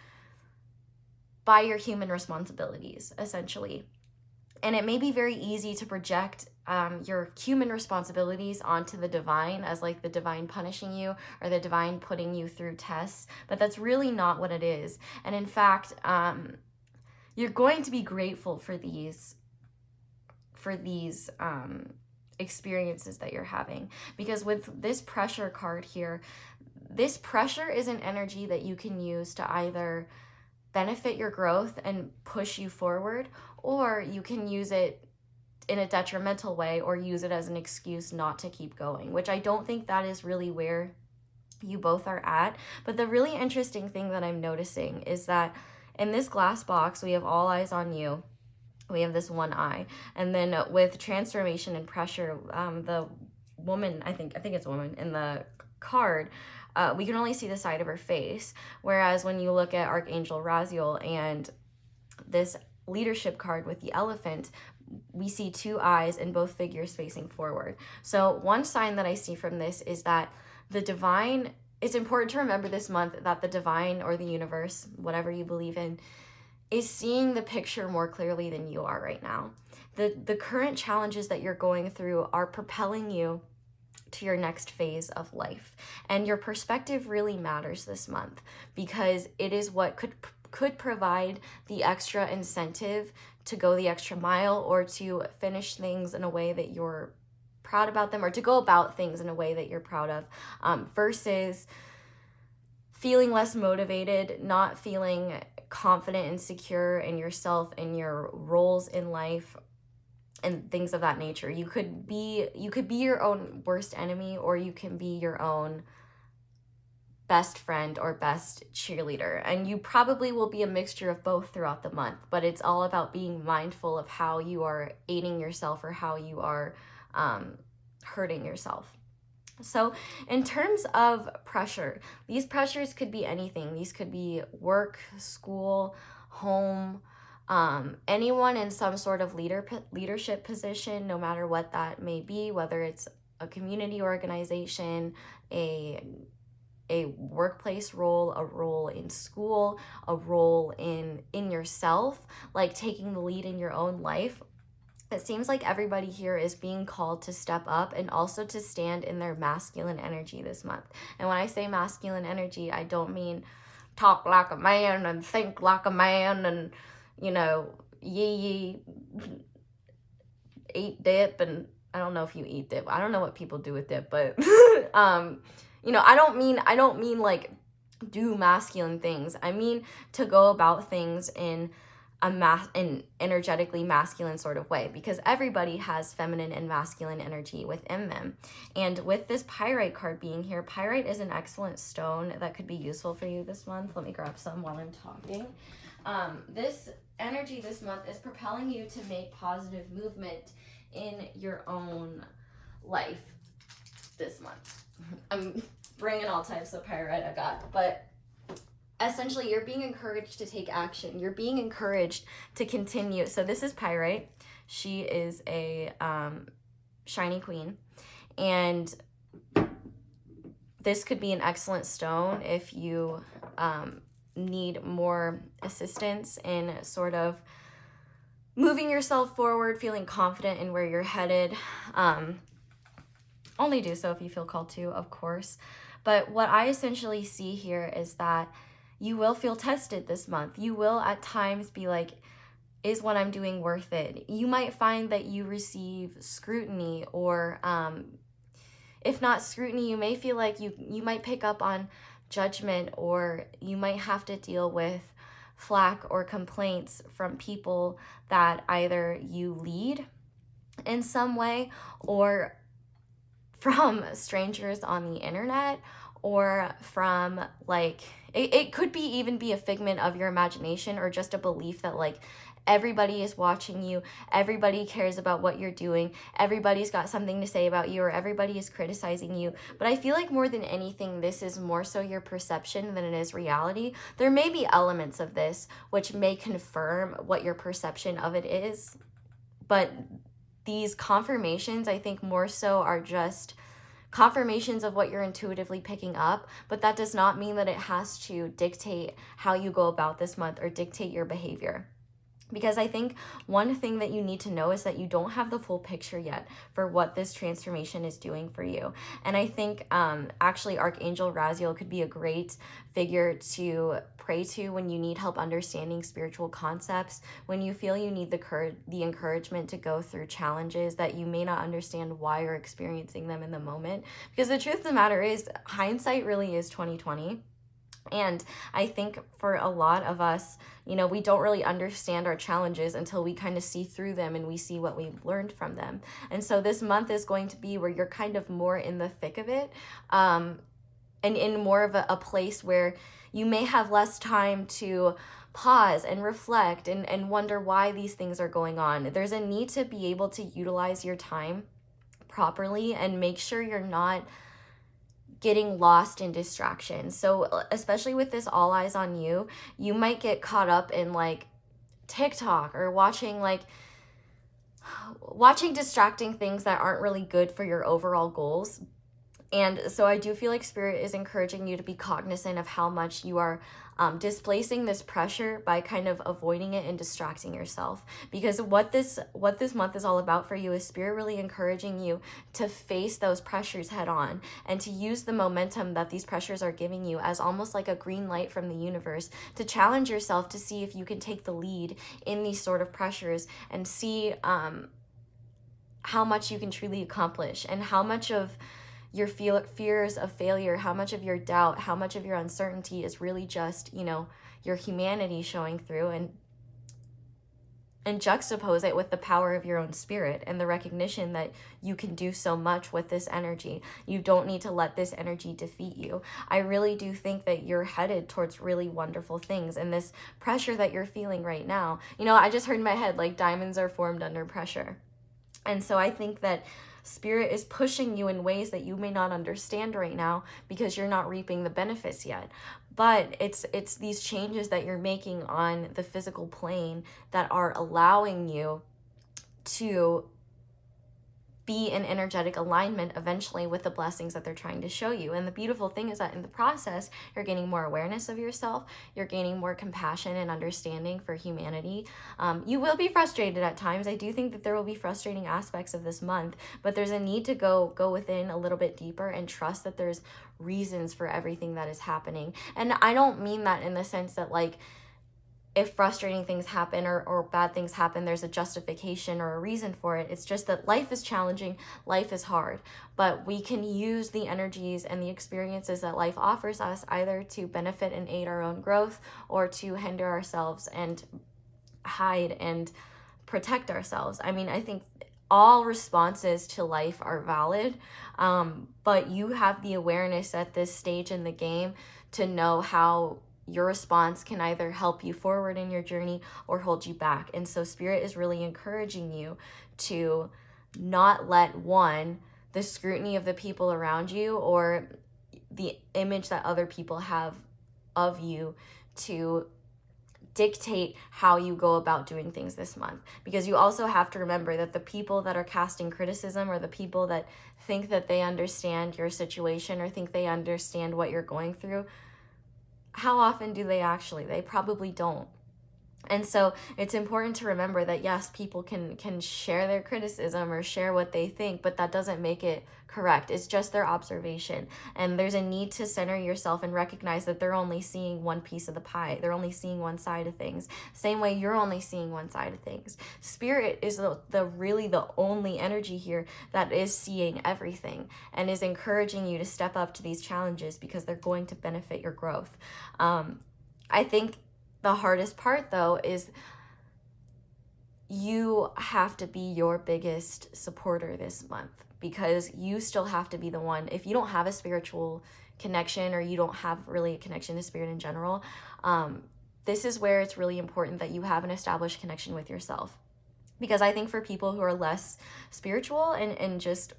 human responsibilities, essentially. And it may be very easy to project your human responsibilities onto the divine as like the divine punishing you or the divine putting you through tests, but that's really not what it is. And in fact, you're going to be grateful for these experiences that you're having, because with this pressure card here, this pressure is an energy that you can use to either benefit your growth and push you forward, or you can use it in a detrimental way or use it as an excuse not to keep going, which I don't think that is really where you both are at. But the really interesting thing that I'm noticing is that in this glass box, we have all eyes on you. We have this one eye. And then with transformation and pressure, the woman, I think it's a woman in the card, we can only see the side of her face. Whereas when you look at Archangel Raziel and this leadership card with the elephant, we see two eyes and both figures facing forward. So one sign that I see from this is that the divine, it's important to remember this month that the divine or the universe, whatever you believe in, is seeing the picture more clearly than you are right now. The current challenges that you're going through are propelling you to your next phase of life. And your perspective really matters this month, because it is what could provide the extra incentive to go the extra mile, or to finish things in a way that you're proud about them, or to go about things in a way that you're proud of, versus feeling less motivated, not feeling confident and secure in yourself and your roles in life and things of that nature. You could be your own worst enemy, or you can be your own best friend or best cheerleader. And you probably will be a mixture of both throughout the month, but it's all about being mindful of how you are aiding yourself or how you are hurting yourself. So in terms of pressure, these pressures could be anything. These could be work, school, home, anyone in some sort of leadership position, no matter what that may be, whether it's a community organization, a workplace role, a role in school, a role in yourself, like taking the lead in your own life. It seems like everybody here is being called to step up and also to stand in their masculine energy this month. And when I say masculine energy, I don't mean talk like a man and think like a man and, you know, eat dip. And I don't know if you eat dip. I don't know what people do with dip, but you know, I don't mean like do masculine things. I mean to go about things in an energetically masculine sort of way, because everybody has feminine and masculine energy within them. And with this pyrite card being here, pyrite is an excellent stone that could be useful for you this month. Let me grab some while I'm talking. This energy this month is propelling you to make positive movement in your own life this month. I'm bringing all types of pyrite I got, but essentially you're being encouraged to take action. You're being encouraged to continue. So this is pyrite. She is a shiny queen, and this could be an excellent stone if you need more assistance in sort of moving yourself forward, feeling confident in where you're headed. Only do so if you feel called to, of course. But what I essentially see here is that you will feel tested this month. You will at times be like, is what I'm doing worth it? You might find that you receive scrutiny, or if not scrutiny, you may feel like you might pick up on judgment, or you might have to deal with flack or complaints from people that either you lead in some way, or from strangers on the internet, or from like, it could be even be a figment of your imagination, or just a belief that like everybody is watching you, everybody cares about what you're doing, everybody's got something to say about you, or everybody is criticizing you. But I feel like more than anything, this is more so your perception than it is reality. There may be elements of this which may confirm what your perception of it is, but these confirmations, I think, more so are just confirmations of what you're intuitively picking up, but that does not mean that it has to dictate how you go about this month or dictate your behavior. Because I think one thing that you need to know is that you don't have the full picture yet for what this transformation is doing for you. And I think actually Archangel Raziel could be a great figure to pray to when you need help understanding spiritual concepts, when you feel you need the encouragement to go through challenges that you may not understand why you're experiencing them in the moment. Because the truth of the matter is, hindsight really is 2020. And I think for a lot of us, you know, we don't really understand our challenges until we kind of see through them and we see what we've learned from them. And so this month is going to be where you're kind of more in the thick of it, and in more of a place where you may have less time to pause and reflect and wonder why these things are going on. There's a need to be able to utilize your time properly and make sure you're not getting lost in distractions. So especially with this all eyes on you, you might get caught up in like TikTok or watching distracting things that aren't really good for your overall goals. And so I do feel like Spirit is encouraging you to be cognizant of how much you are displacing this pressure by kind of avoiding it and distracting yourself. Because what this month is all about for you is Spirit really encouraging you to face those pressures head on and to use the momentum that these pressures are giving you as almost like a green light from the universe to challenge yourself to see if you can take the lead in these sort of pressures and see how much you can truly accomplish and how much of your fears of failure, how much of your doubt, how much of your uncertainty is really just, you know, your humanity showing through, and juxtapose it with the power of your own spirit and the recognition that you can do so much with this energy. You don't need to let this energy defeat you. I really do think that you're headed towards really wonderful things, and this pressure that you're feeling right now, you know, I just heard in my head, like, diamonds are formed under pressure. And so I think that Spirit is pushing you in ways that you may not understand right now because you're not reaping the benefits yet. But it's these changes that you're making on the physical plane that are allowing you to be in energetic alignment eventually with the blessings that they're trying to show you. And the beautiful thing is that in the process, you're gaining more awareness of yourself, you're gaining more compassion and understanding for humanity. You will be frustrated at times. I do think that there will be frustrating aspects of this month, but there's a need to go within a little bit deeper and trust that there's reasons for everything that is happening. And I don't mean that in the sense that, like, if frustrating things happen or bad things happen, there's a justification or a reason for it. It's just that life is challenging, life is hard, but we can use the energies and the experiences that life offers us either to benefit and aid our own growth or to hinder ourselves and hide and protect ourselves. I mean, I think all responses to life are valid, but you have the awareness at this stage in the game to know how your response can either help you forward in your journey or hold you back. And so Spirit is really encouraging you to not let the scrutiny of the people around you or the image that other people have of you to dictate how you go about doing things this month. Because you also have to remember that the people that are casting criticism or the people that think that they understand your situation or think they understand what you're going through, how often do they actually? They probably don't. And so it's important to remember that, yes, people can share their criticism or share what they think, but that doesn't make it correct. It's just their observation. And there's a need to center yourself and recognize that they're only seeing one piece of the pie. They're only seeing one side of things. Same way you're only seeing one side of things. Spirit is the really the only energy here that is seeing everything and is encouraging you to step up to these challenges because they're going to benefit your growth. I think the hardest part, though, is you have to be your biggest supporter this month because you still have to be the one. If you don't have a spiritual connection or you don't have really a connection to spirit in general, this is where it's really important that you have an established connection with yourself. Because I think for people who are less spiritual and just,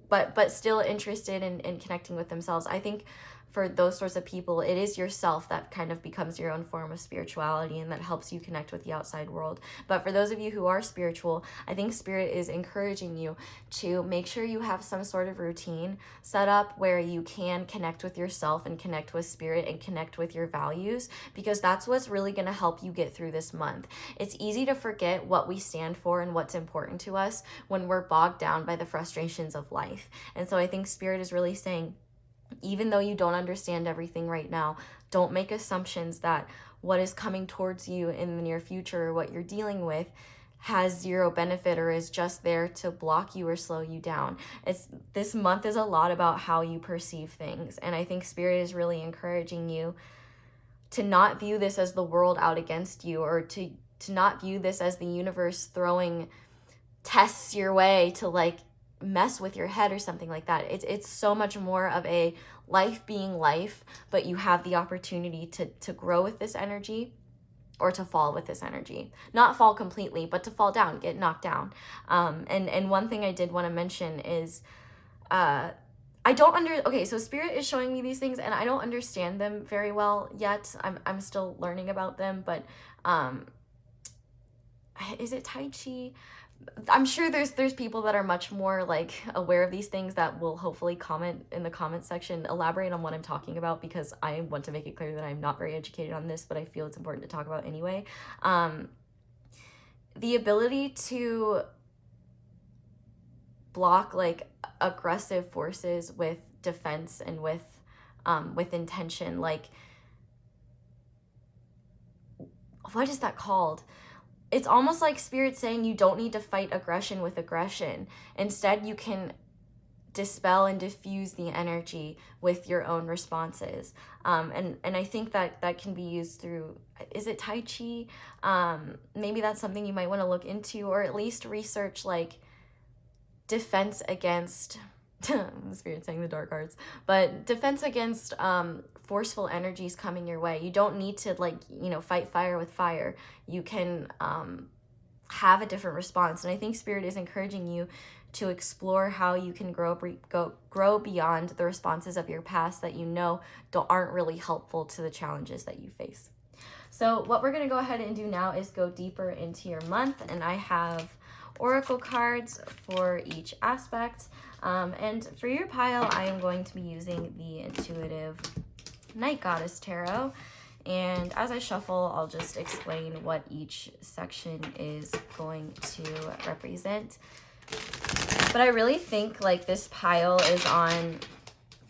but still interested in connecting with themselves, I think for those sorts of people, it is yourself that kind of becomes your own form of spirituality and that helps you connect with the outside world. But for those of you who are spiritual, I think Spirit is encouraging you to make sure you have some sort of routine set up where you can connect with yourself and connect with Spirit and connect with your values, because that's what's really going to help you get through this month. It's easy to forget what we stand for and what's important to us when we're bogged down by the frustrations of life. And so I think Spirit is really saying, even though you don't understand everything right now, don't make assumptions that what is coming towards you in the near future or what you're dealing with has zero benefit or is just there to block you or slow you down. This month is a lot about how you perceive things, and I think Spirit is really encouraging you to not view this as the world out against you, or to not view this as the universe throwing tests your way to like mess with your head or something like that. It's so much more of a life being life, but you have the opportunity to grow with this energy or to fall with this energy. Not fall completely, but to fall down, get knocked down. And one thing I did want to mention is okay, so Spirit is showing me these things and I don't understand them very well yet. I'm still learning about them, but is it Tai Chi? I'm sure there's people that are much more like aware of these things that will hopefully comment in the comment section, elaborate on what I'm talking about, because I want to make it clear that I'm not very educated on this, but I feel it's important to talk about anyway. The ability to block like aggressive forces with defense and with intention, like, what is that called? It's almost like Spirit saying you don't need to fight aggression with aggression. Instead, you can dispel and diffuse the energy with your own responses. And I think that can be used through, is it Tai Chi? Maybe that's something you might want to look into, or at least research like defense against, Spirit saying the dark arts, but defense against forceful energies coming your way. You don't need to like, fight fire with fire. You can have a different response. And I think Spirit is encouraging you to explore how you can grow beyond the responses of your past that aren't really helpful to the challenges that you face. So what we're going to go ahead and do now is go deeper into your month, and I have oracle cards for each aspect. And for your pile, I am going to be using the Intuitive Night Goddess Tarot. And as I shuffle, I'll just explain what each section is going to represent. But I really think like this pile is on,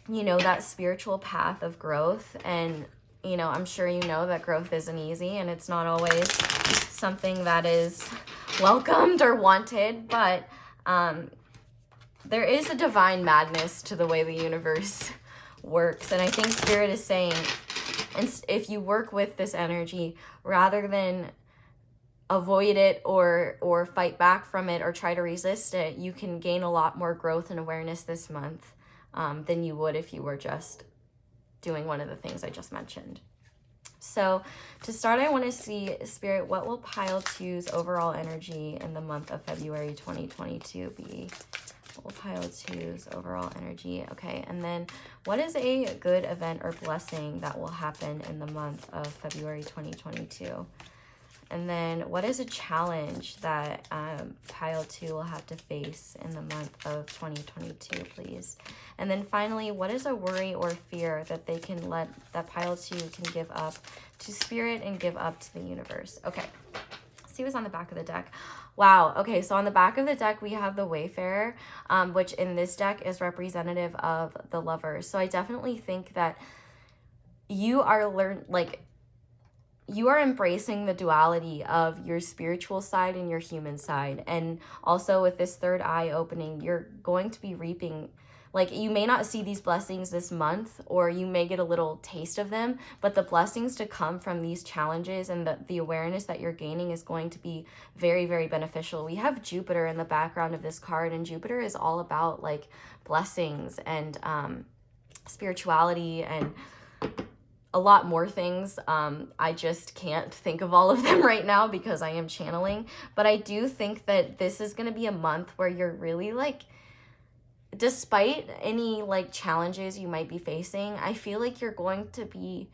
that spiritual path of growth. And, I'm sure you know that growth isn't easy and it's not always something that is welcomed or wanted, but there is a divine madness to the way the universe works. And I think Spirit is saying, if you work with this energy, rather than avoid it or fight back from it or try to resist it, you can gain a lot more growth and awareness this month than you would if you were just doing one of the things I just mentioned. So to start, I want to see, Spirit, what will pile two's overall energy in the month of February 2022 be? What will pile two's overall energy? Okay, and then what is a good event or blessing that will happen in the month of February 2022? And then what is a challenge that pile 2 will have to face in the month of 2022, please? And then finally, what is a worry or fear that that pile 2 can give up to Spirit and give up to the universe? Okay, let's see what's on the back of the deck. Wow, okay, so on the back of the deck, we have the Wayfarer, which in this deck is representative of the Lovers. So I definitely think that you are embracing the duality of your spiritual side and your human side. And also with this third eye opening, you're going to be reaping, like, you may not see these blessings this month, or you may get a little taste of them, but the blessings to come from these challenges and the awareness that you're gaining is going to be very, very beneficial. We have Jupiter in the background of this card, and Jupiter is all about like blessings and spirituality and a lot more things. I just can't think of all of them right now because I am channeling. But I do think that this is going to be a month where you're really like, despite any like challenges you might be facing, I feel like you're going to be,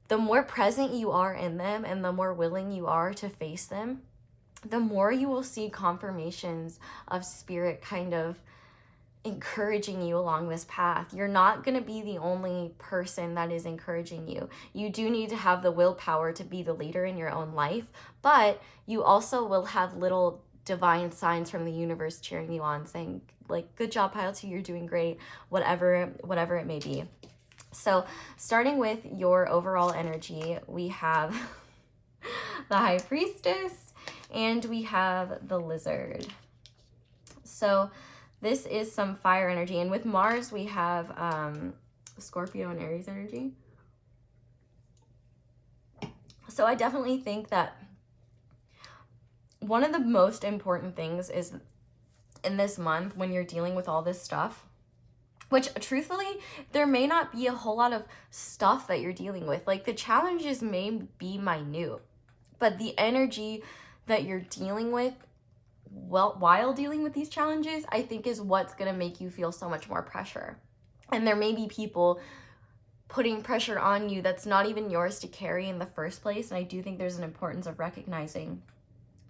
the more present you are in them and the more willing you are to face them, the more you will see confirmations of spirit kind of encouraging you along this path. You're not going to be the only person that is encouraging you. You do need to have the willpower to be the leader in your own life, but you also will have little divine signs from the universe cheering you on, saying like, good job, Pile 2, you're doing great, whatever it may be. So starting with your overall energy, we have the High Priestess and we have the Lizard. So this is some fire energy. And with Mars, we have Scorpio and Aries energy. So I definitely think that one of the most important things is in this month when you're dealing with all this stuff, which truthfully, there may not be a whole lot of stuff that you're dealing with. Like the challenges may be minute, but the energy that you're dealing with while dealing with these challenges, I think is what's going to make you feel so much more pressure. And there may be people putting pressure on you that's not even yours to carry in the first place. And I do think there's an importance of recognizing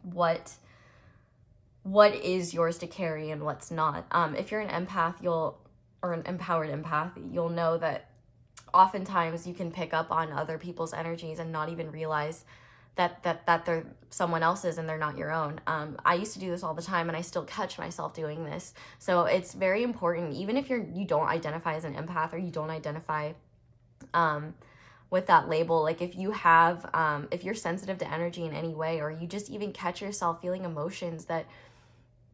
what is yours to carry and what's not. If you're an empath, or an empowered empath, you'll know that oftentimes you can pick up on other people's energies and not even realize that they're someone else's and they're not your own. I used to do this all the time and I still catch myself doing this. So it's very important, even if you don't identify as an empath or you don't identify with that label, like if you have, if you're sensitive to energy in any way, or you just even catch yourself feeling emotions that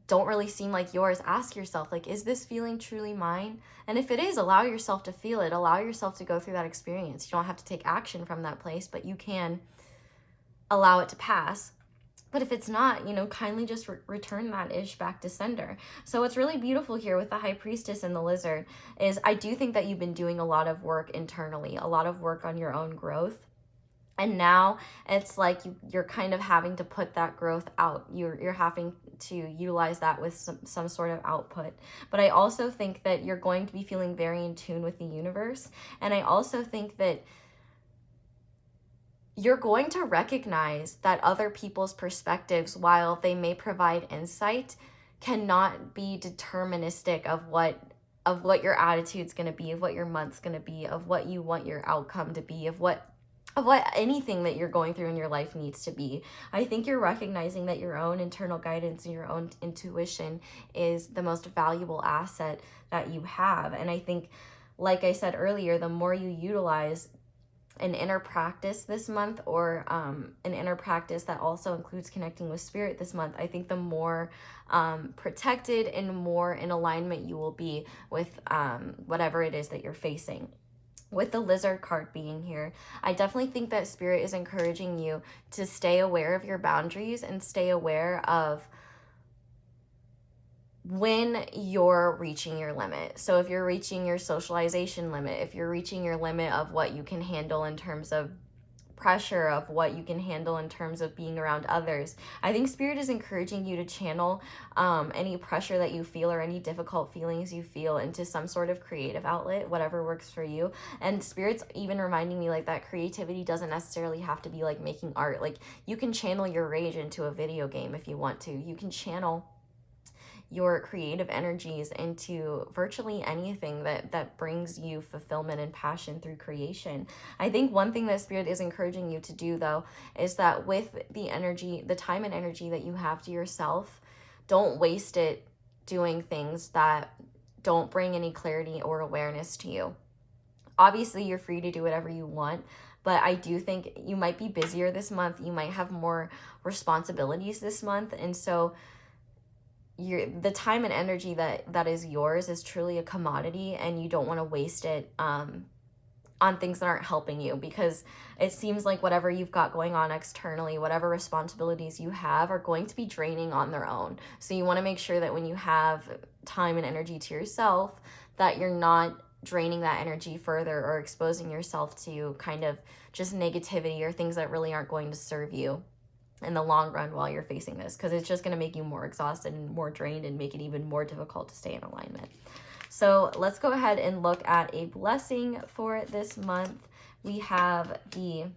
don't really seem like yours, ask yourself, like, is this feeling truly mine? And if it is, allow yourself to feel it, allow yourself to go through that experience. You don't have to take action from that place, but you can allow it to pass. But if it's not, kindly just return that ish back to sender. So what's really beautiful here with the High Priestess and the Lizard is I do think that you've been doing a lot of work internally, a lot of work on your own growth. And now it's like you're kind of having to put that growth out. You're having to utilize that with some sort of output. But I also think that you're going to be feeling very in tune with the universe. And I also think that you're going to recognize that other people's perspectives, while they may provide insight, cannot be deterministic of what your attitude's going to be, of what your month's going to be, of what you want your outcome to be, of what anything that you're going through in your life needs to be. I think you're recognizing that your own internal guidance and your own intuition is the most valuable asset that you have. And I think, like I said earlier, the more you utilize an inner practice this month, or an inner practice that also includes connecting with spirit this month, I think the more protected and more in alignment you will be with whatever it is that you're facing. With the Lizard card being here, I definitely think that spirit is encouraging you to stay aware of your boundaries and stay aware of when you're reaching your limit. So if you're reaching your socialization limit, if you're reaching your limit of what you can handle in terms of pressure, of what you can handle in terms of being around others, I think spirit is encouraging you to channel any pressure that you feel or any difficult feelings you feel into some sort of creative outlet, whatever works for you. And spirit's even reminding me like that creativity doesn't necessarily have to be like making art. Like you can channel your rage into a video game if you want to. You can channel your creative energies into virtually anything that brings you fulfillment and passion through creation. I think one thing that spirit is encouraging you to do, though, is that with the energy, the time and energy that you have to yourself, don't waste it doing things that don't bring any clarity or awareness to you. Obviously, you're free to do whatever you want, but I do think you might be busier this month. You might have more responsibilities this month, and so the time and energy that is yours is truly a commodity, and you don't want to waste it on things that aren't helping you, because it seems like whatever you've got going on externally, whatever responsibilities you have, are going to be draining on their own. So you want to make sure that when you have time and energy to yourself, that you're not draining that energy further or exposing yourself to kind of just negativity or things that really aren't going to serve you in the long run while you're facing this, because it's just going to make you more exhausted and more drained and make it even more difficult to stay in alignment. So let's go ahead and look at a blessing for this month. We have the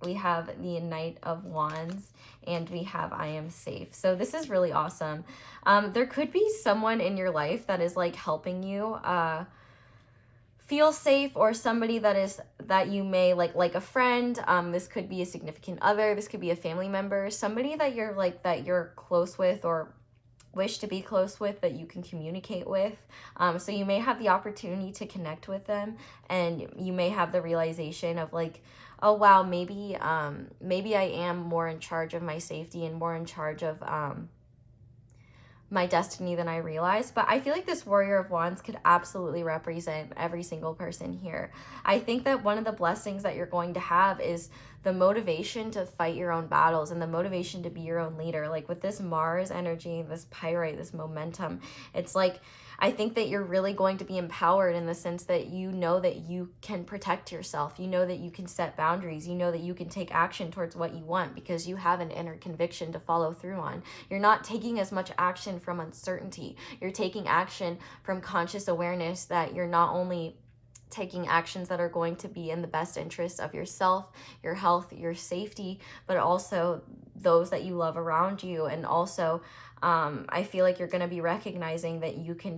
Knight of Wands, and we have I am safe. So this is really awesome. There could be someone in your life that is like helping you feel safe, or somebody that you may like a friend. This could be a significant other, this could be a family member, somebody that you're close with or wish to be close with, that you can communicate with. So you may have the opportunity to connect with them, and you may have the realization of like, oh wow, maybe I am more in charge of my safety and more in charge of my destiny than I realized. But I feel like this Warrior of Wands could absolutely represent every single person here. I think that one of the blessings that you're going to have is the motivation to fight your own battles and the motivation to be your own leader. Like with this Mars energy, this pyrite, this momentum, it's like, I think that you're really going to be empowered in the sense that you know that you can protect yourself. You know that you can set boundaries. You know that you can take action towards what you want because you have an inner conviction to follow through on. You're not taking as much action from uncertainty. You're taking action from conscious awareness that you're not only taking actions that are going to be in the best interest of yourself, your health, your safety, but also those that you love around you. And also, I feel like you're going to be recognizing that you can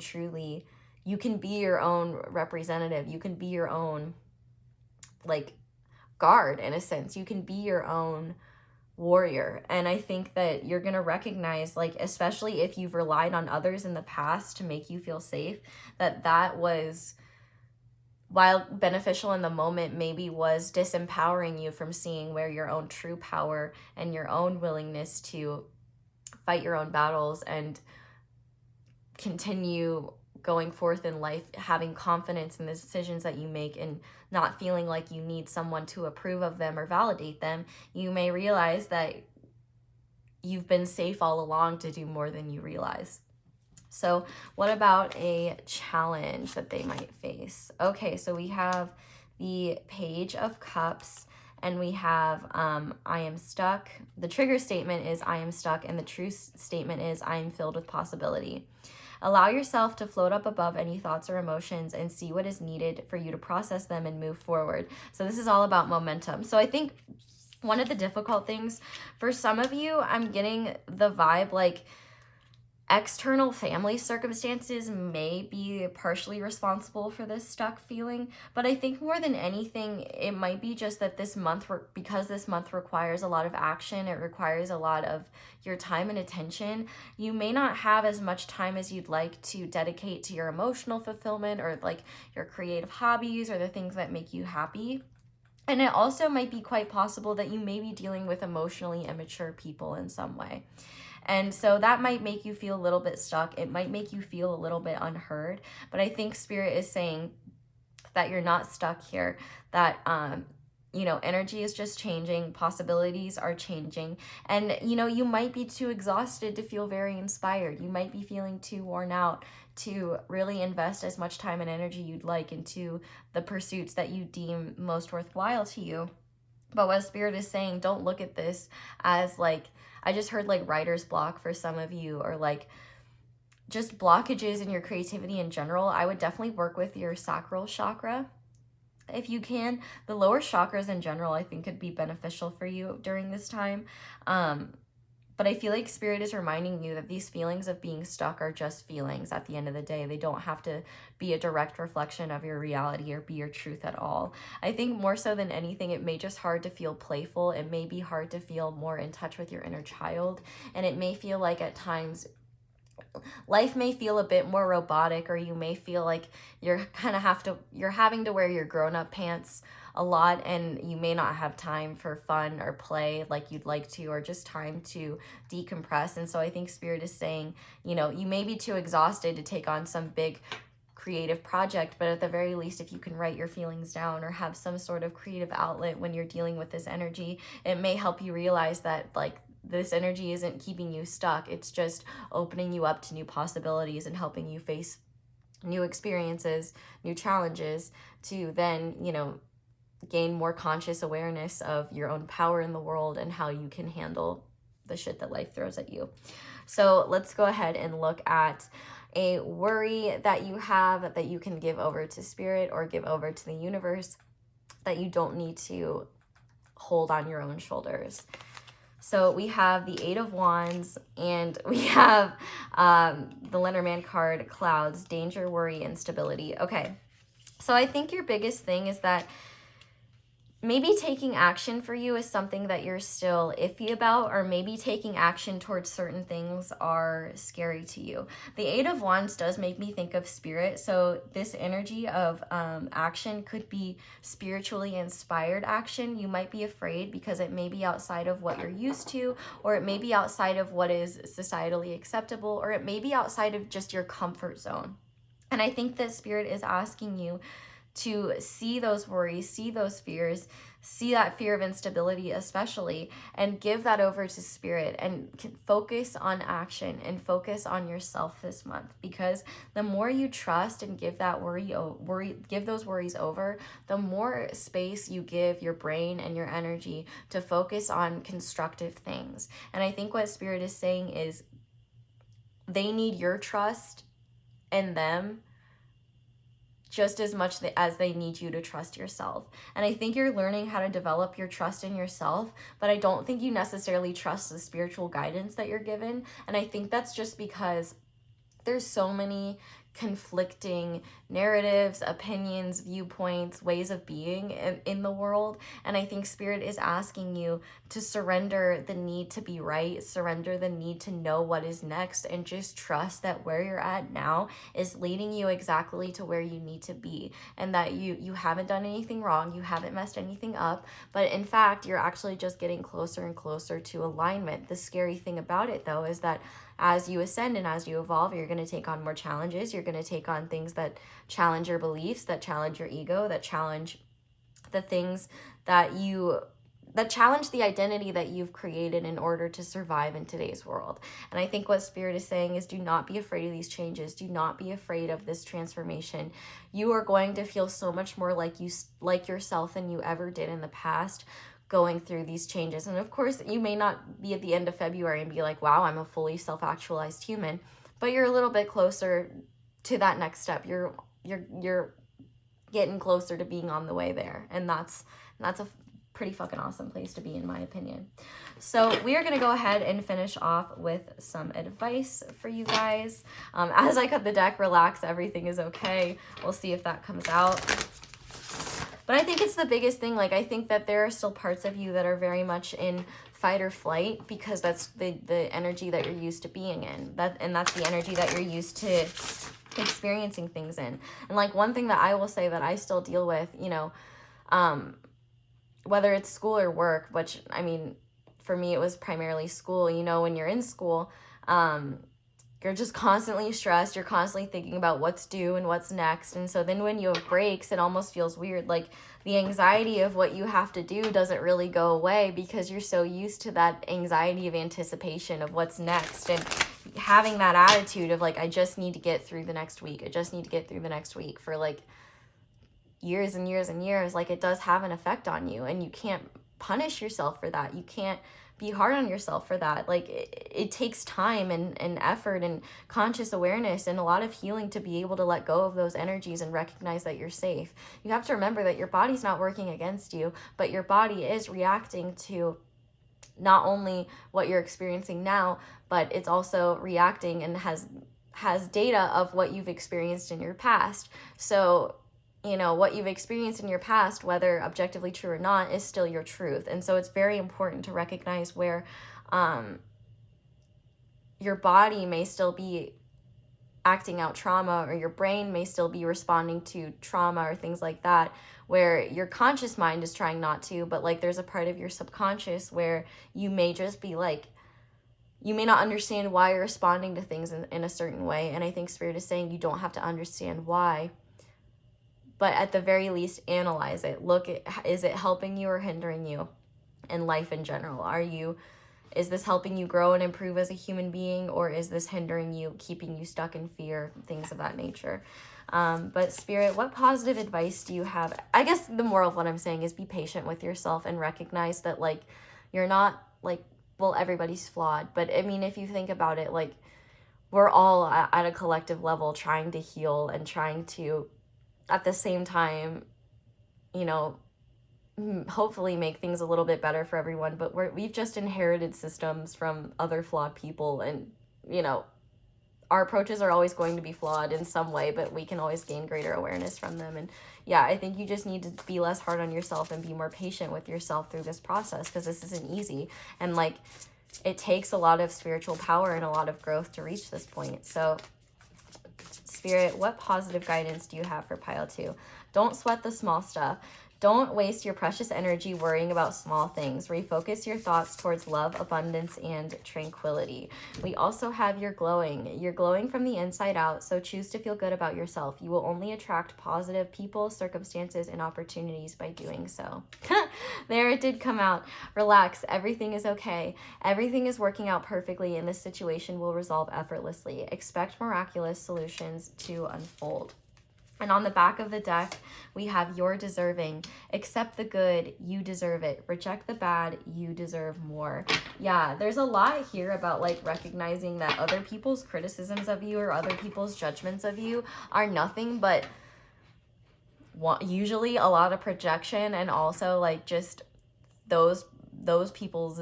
be your own representative. You can be your own like guard in a sense. You can be your own warrior. And I think that you're going to recognize, like, especially if you've relied on others in the past to make you feel safe, that was, while beneficial in the moment, maybe was disempowering you from seeing where your own true power and your own willingness to fight your own battles and continue going forth in life, having confidence in the decisions that you make and not feeling like you need someone to approve of them or validate them. You may realize that you've been safe all along to do more than you realize. So what about a challenge that they might face? Okay, so we have the Page of Cups, and we have I am stuck. The trigger statement is I am stuck, and the truth statement is I am filled with possibility. Allow yourself to float up above any thoughts or emotions and see what is needed for you to process them and move forward. So this is all about momentum. So I think one of the difficult things for some of you, I'm getting the vibe like external family circumstances may be partially responsible for this stuck feeling, but I think more than anything, it might be just that this month, because this month requires a lot of action, it requires a lot of your time and attention, you may not have as much time as you'd like to dedicate to your emotional fulfillment or like your creative hobbies or the things that make you happy. And it also might be quite possible that you may be dealing with emotionally immature people in some way. And so that might make you feel a little bit stuck. It might make you feel a little bit unheard. But I think Spirit is saying that you're not stuck here, that, energy is just changing. Possibilities are changing. And, you might be too exhausted to feel very inspired. You might be feeling too worn out to really invest as much time and energy you'd like into the pursuits that you deem most worthwhile to you. But what Spirit is saying, don't look at this as like, I just heard like writer's block for some of you, or like just blockages in your creativity in general. I would definitely work with your sacral chakra if you can. The lower chakras in general, I think, could be beneficial for you during this time. But I feel like Spirit is reminding you that these feelings of being stuck are just feelings at the end of the day. They don't have to be a direct reflection of your reality or be your truth at all. I think more so than anything, it may just hard to feel playful. It may be hard to feel more in touch with your inner child. And it may feel like at times life may feel a bit more robotic, or you may feel like you're having to wear your grown-up pants a lot, and you may not have time for fun or play like you'd like to, or just time to decompress. And so I think Spirit is saying, you may be too exhausted to take on some big creative project, but at the very least, if you can write your feelings down or have some sort of creative outlet when you're dealing with this energy, it may help you realize that like this energy isn't keeping you stuck. It's just opening you up to new possibilities and helping you face new experiences, new challenges, to then, you know, gain more conscious awareness of your own power in the world and how you can handle the shit that life throws at you. So let's go ahead and look at a worry that you have that you can give over to spirit or give over to the universe, that you don't need to hold on your own shoulders. So we have the Eight of Wands, and we have the Lenormand card, Clouds, Danger, Worry, Instability. Okay, so I think your biggest thing is that maybe taking action for you is something that you're still iffy about, or maybe taking action towards certain things are scary to you. The Eight of Wands does make me think of spirit. So this energy of action could be spiritually inspired action. You might be afraid because it may be outside of what you're used to, or it may be outside of what is societally acceptable, or it may be outside of just your comfort zone. And I think that spirit is asking you to see those worries, see those fears, see that fear of instability especially, and give that over to spirit and focus on action and focus on yourself this month. Because the more you trust and give that give those worries over, the more space you give your brain and your energy to focus on constructive things. And I think what spirit is saying is they need your trust in them just as much as they need you to trust yourself. And I think you're learning how to develop your trust in yourself, but I don't think you necessarily trust the spiritual guidance that you're given. And I think that's just because there's so many conflicting narratives, opinions, viewpoints, ways of being in the world. And I think spirit is asking you to surrender the need to be right, surrender the need to know what is next, and just trust that where you're at now is leading you exactly to where you need to be, and that you haven't done anything wrong, you haven't messed anything up, but in fact, you're actually just getting closer and closer to alignment. The scary thing about it, though, is that as you ascend and as you evolve, you're going to take on more challenges. You're going to take on things that challenge your beliefs, that challenge your ego, that challenge the things that challenge the identity that you've created in order to survive in today's world. And I think what spirit is saying is, do not be afraid of these changes. Do not be afraid of this transformation. You are going to feel so much more like yourself than you ever did in the past, going through these changes. And of course, you may not be at the end of February and be like, wow, I'm a fully self-actualized human, but you're a little bit closer to that next step. You're getting closer to being on the way there. And that's a pretty fucking awesome place to be, in my opinion. So we are going to go ahead and finish off with some advice for you guys. As I cut the deck, relax, everything is okay. We'll see if that comes out. But I think it's the biggest thing. Like, I think that there are still parts of you that are very much in fight or flight, because that's the energy that you're used to being in. That's the energy that you're used to experiencing things in. And like, one thing that I will say that I still deal with, you know, whether it's school or work, which, I mean, for me, it was primarily school. You know, when you're in school, you're just constantly stressed. You're constantly thinking about what's due and what's next. And so then when you have breaks, it almost feels weird. Like, the anxiety of what you have to do doesn't really go away, because you're so used to that anxiety of anticipation of what's next, and having that attitude of like, I just need to get through the next week. I just need to get through the next week for like years and years and years. Like, it does have an effect on you, and you can't punish yourself for that. You can't be hard on yourself for that. Like, it takes time and effort and conscious awareness and a lot of healing to be able to let go of those energies and recognize that you're safe. You have to remember that your body's not working against you, but your body is reacting to not only what you're experiencing now, but it's also reacting and has data of what you've experienced in your past. So, you know, what you've experienced in your past, whether objectively true or not, is still your truth. And so it's very important to recognize where your body may still be acting out trauma, or your brain may still be responding to trauma or things like that, where your conscious mind is trying not to, but like, there's a part of your subconscious where you may just be like, you may not understand why you're responding to things in a certain way. And I think spirit is saying you don't have to understand why, but at the very least, analyze it. Look at, is it helping you or hindering you in life in general? Are you Is this helping you grow and improve as a human being, or is this hindering you, keeping you stuck in fear, things of that nature? But Spirit, what positive advice do you have? I guess the moral of what I'm saying is be patient with yourself and recognize that, like, you're not, like, well, everybody's flawed. But, I mean, if you think about it, like, we're all at a collective level trying to heal and trying to, at the same time, you know, hopefully make things a little bit better for everyone. But we've just inherited systems from other flawed people, and, you know, our approaches are always going to be flawed in some way, but we can always gain greater awareness from them. And yeah, I think you just need to be less hard on yourself and be more patient with yourself through this process, because this isn't easy. And, like, it takes a lot of spiritual power and a lot of growth to reach this point. So Spirit, what positive guidance do you have for pile 2? Don't sweat the small stuff. Don't waste your precious energy worrying about small things. Refocus your thoughts towards love, abundance, and tranquility. We also have you're glowing. You're glowing from the inside out, so choose to feel good about yourself. You will only attract positive people, circumstances, and opportunities by doing so. There it did come out. Relax. Everything is okay. Everything is working out perfectly, and this situation will resolve effortlessly. Expect miraculous solutions to unfold. And on the back of the deck, we have you're deserving. Accept the good, you deserve it. Reject the bad, you deserve more. Yeah, there's a lot here about, like, recognizing that other people's criticisms of you or other people's judgments of you are nothing but usually a lot of projection, and also, like, just those people's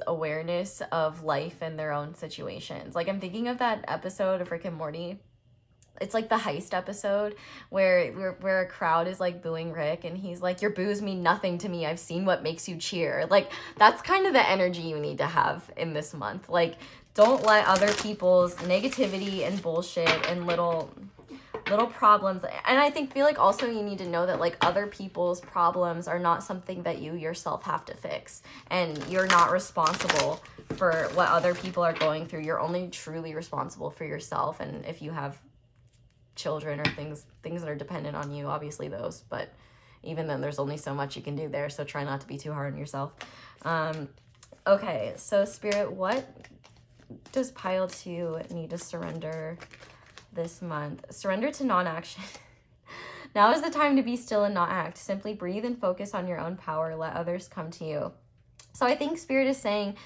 awareness of life and their own situations. Like, I'm thinking of that episode of Rick and Morty. It's like the heist episode where a crowd is, like, booing Rick, and he's like, your boos mean nothing to me. I've seen what makes you cheer. Like, that's kind of the energy you need to have in this month. Like, don't let other people's negativity and bullshit and little problems. And I feel like also you need to know that, like, other people's problems are not something that you yourself have to fix. And you're not responsible for what other people are going through. You're only truly responsible for yourself. And if you have children or things that are dependent on you, obviously those, but even then there's only so much you can do there, so try not to be too hard on yourself. Okay, so Spirit, what does pile 2 need to surrender this month? Surrender to non-action. Now is the time to be still and not act. Simply breathe and focus on your own power. Let others come to you. So I think Spirit is saying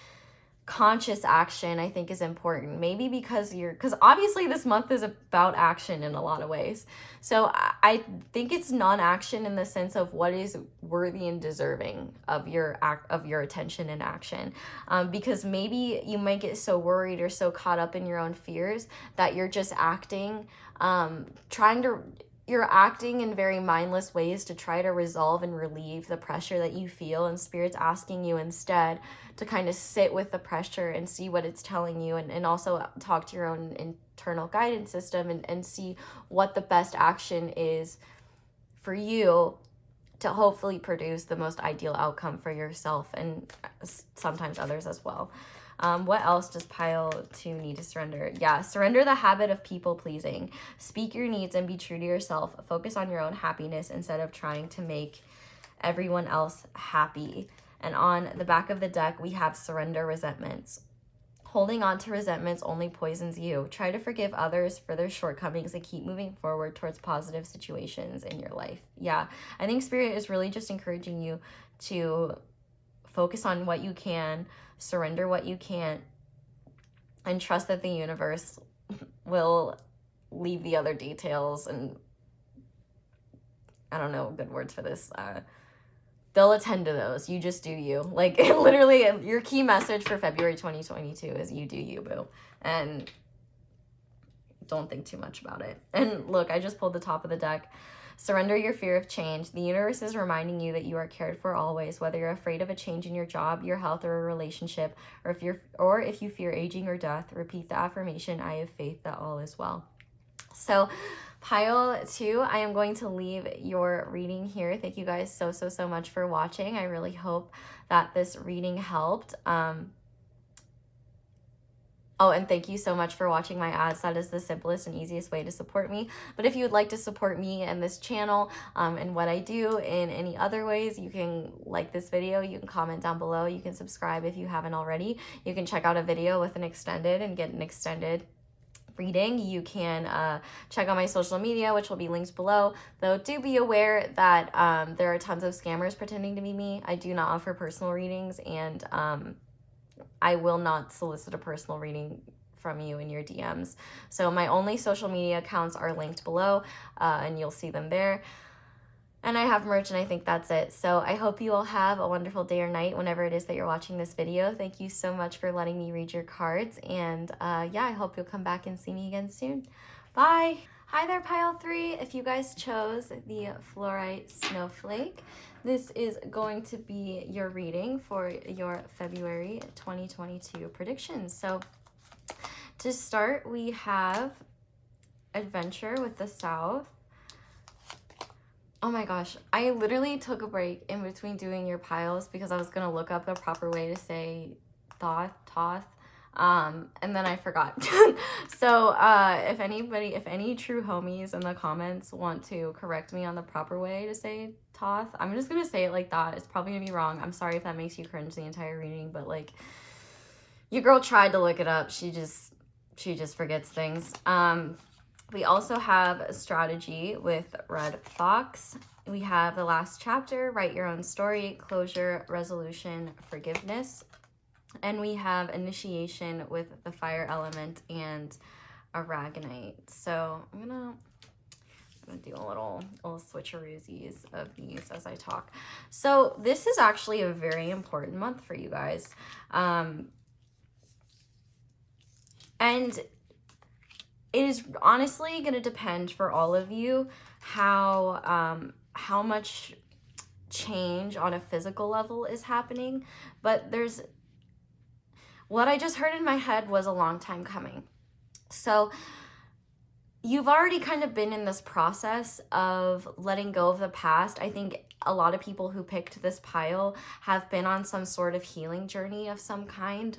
conscious action, I think, is important. Maybe because obviously this month is about action in a lot of ways. So I think it's non-action in the sense of what is worthy and deserving of your attention and action. Because maybe you might get so worried or so caught up in your own fears that you're just acting, you're acting in very mindless ways to try to resolve and relieve the pressure that you feel, and Spirit's asking you instead to kind of sit with the pressure and see what it's telling you, and also talk to your own internal guidance system and see what the best action is for you to hopefully produce the most ideal outcome for yourself and sometimes others as well. What else does pile 2 need to surrender? Yeah, surrender the habit of people pleasing. Speak your needs and be true to yourself. Focus on your own happiness instead of trying to make everyone else happy. And on the back of the deck, we have surrender resentments. Holding on to resentments only poisons you. Try to forgive others for their shortcomings and keep moving forward towards positive situations in your life. Yeah, I think Spirit is really just encouraging you to focus on what you can, surrender what you can't, and trust that the universe will leave the other details, and I don't know good words for this. They'll attend to those. You just do you. Like, literally, your key message for February 2022 is you do you, boo. And don't think too much about it. And look, I just pulled the top of the deck. Surrender your fear of change. The universe is reminding you that you are cared for always, whether you're afraid of a change in your job, your health, or a relationship, or if you fear aging or death. Repeat the affirmation, I have faith that all is well. So pile 2, I am going to leave your reading here. Thank you guys so much for watching. I really hope that this reading helped. Oh, and thank you so much for watching my ads. That is the simplest and easiest way to support me. But if you would like to support me and this channel and what I do in any other ways, you can like this video, you can comment down below, you can subscribe if you haven't already. You can check out a video with an extended and get an extended reading. You can check out my social media, which will be linked below, though do be aware that there are tons of scammers pretending to be me. I do not offer personal readings, and I will not solicit a personal reading from you in your DMs. So my only social media accounts are linked below, and you'll see them there. And I have merch, and I think that's it. So I hope you all have a wonderful day or night whenever it is that you're watching this video. Thank you so much for letting me read your cards. And yeah, I hope you'll come back and see me again soon. Bye. Hi there, Pile 3. If you guys chose the Fluorite Snowflake, this is going to be your reading for your February 2022 predictions. So to start, we have Adventure with the South. Oh my gosh, I literally took a break in between doing your piles because I was going to look up the proper way to say Thoth, and then I forgot. So if any true homies in the comments want to correct me on the proper way to say Thoth, I'm just gonna say it like that. It's probably gonna be wrong. I'm sorry if that makes you cringe the entire reading, but like, your girl tried to look it up. She just forgets things. We also have a strategy with Red Fox. We have the last chapter, Write Your Own Story, Closure, Resolution, Forgiveness. And we have initiation with the fire element and aragonite. So I'm gonna do a little switcheroosies of these as I talk. So this is actually a very important month for you guys. And it is honestly going to depend for all of you how much change on a physical level is happening. But what I just heard in my head was a long time coming. So you've already kind of been in this process of letting go of the past. I think a lot of people who picked this pile have been on some sort of healing journey of some kind.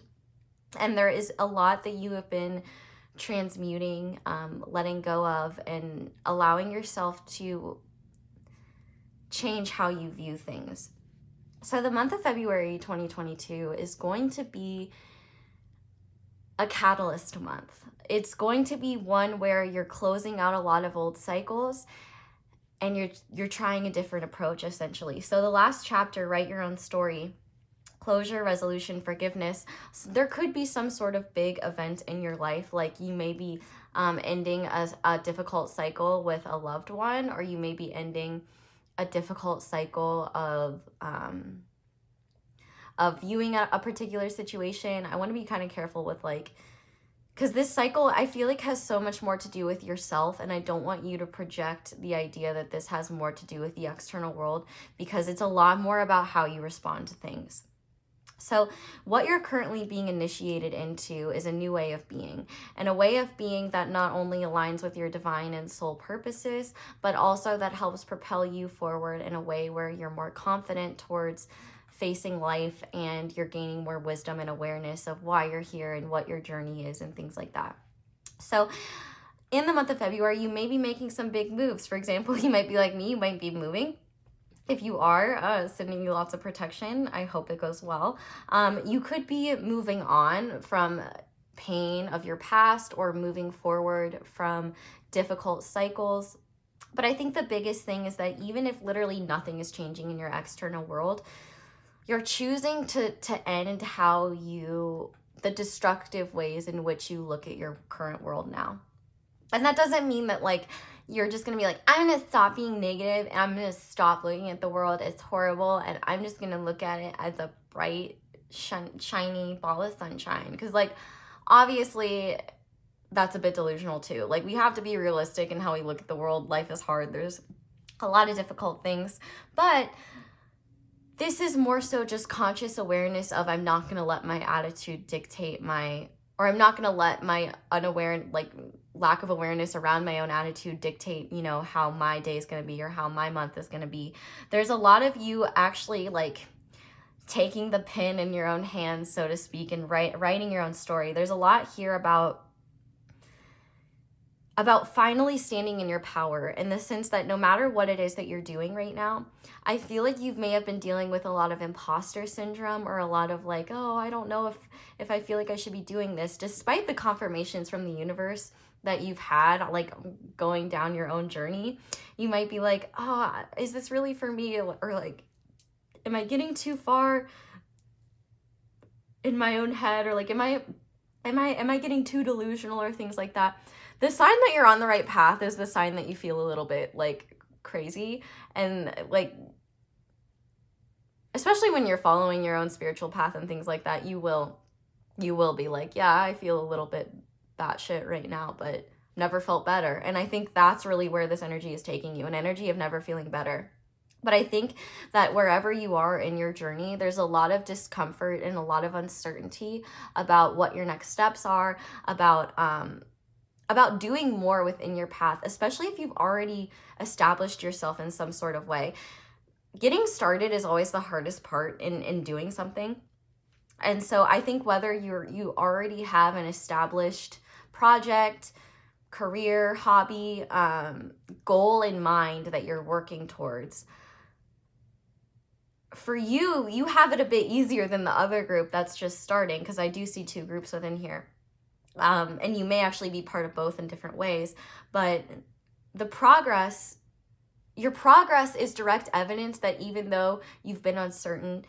And there is a lot that you have been transmuting, letting go of, and allowing yourself to change how you view things. So the month of February 2022 is going to be a catalyst month. It's going to be one where you're closing out a lot of old cycles and you're trying a different approach, essentially. So the last chapter, Write Your Own Story, Closure, Resolution, Forgiveness. So there could be some sort of big event in your life, like you may be ending a difficult cycle with a loved one, or you may be ending a difficult cycle of viewing a particular situation. I want to be kind of careful with because this cycle, I feel like, has so much more to do with yourself, and I don't want you to project the idea that this has more to do with the external world, because it's a lot more about how you respond to things. So what you're currently being initiated into is a new way of being, and a way of being that not only aligns with your divine and soul purposes, but also that helps propel you forward in a way where you're more confident towards facing life, and you're gaining more wisdom and awareness of why you're here and what your journey is and things like that. So in the month of February, you may be making some big moves. For example, you might be like me, you might be moving. If you are, sending you lots of protection. I hope it goes well. You could be moving on from pain of your past, or moving forward from difficult cycles. But I think the biggest thing is that even if literally nothing is changing in your external world, you're choosing to end the destructive ways in which you look at your current world now. And that doesn't mean that you're just gonna be like, I'm gonna stop being negative and I'm gonna stop looking at the world as horrible, and I'm just gonna look at it as a bright, shiny ball of sunshine. Because obviously that's a bit delusional too. We have to be realistic in how we look at the world. Life is hard. There's a lot of difficult things, but this is more so just conscious awareness of, I'm not going to let my attitude dictate I'm not going to let my lack of awareness around my own attitude dictate, how my day is going to be or how my month is going to be. There's a lot of you actually taking the pen in your own hands, so to speak, and writing your own story. There's a lot here about finally standing in your power, in the sense that no matter what it is that you're doing right now, I feel like you may have been dealing with a lot of imposter syndrome, or a lot of like, oh, I don't know if I feel like I should be doing this, despite the confirmations from the universe that you've had, like going down your own journey. You might be like, oh, is this really for me? Or like, am I getting too far in my own head? Or like, am I getting too delusional, or things like that? The sign that you're on the right path is the sign that you feel a little bit like crazy, and like, especially when you're following your own spiritual path and things like that, you will be like, yeah, I feel a little bit batshit right now, but never felt better. And I think that's really where this energy is taking you, an energy of never feeling better. But I think that wherever you are in your journey, there's a lot of discomfort and a lot of uncertainty about what your next steps are, about doing more within your path, especially if you've already established yourself in some sort of way. Getting started is always the hardest part in doing something. And so I think whether you already have an established project, career, hobby, goal in mind that you're working towards, for you have it a bit easier than the other group that's just starting, because I do see two groups within here. And you may actually be part of both in different ways, but your progress is direct evidence that even though you've been uncertain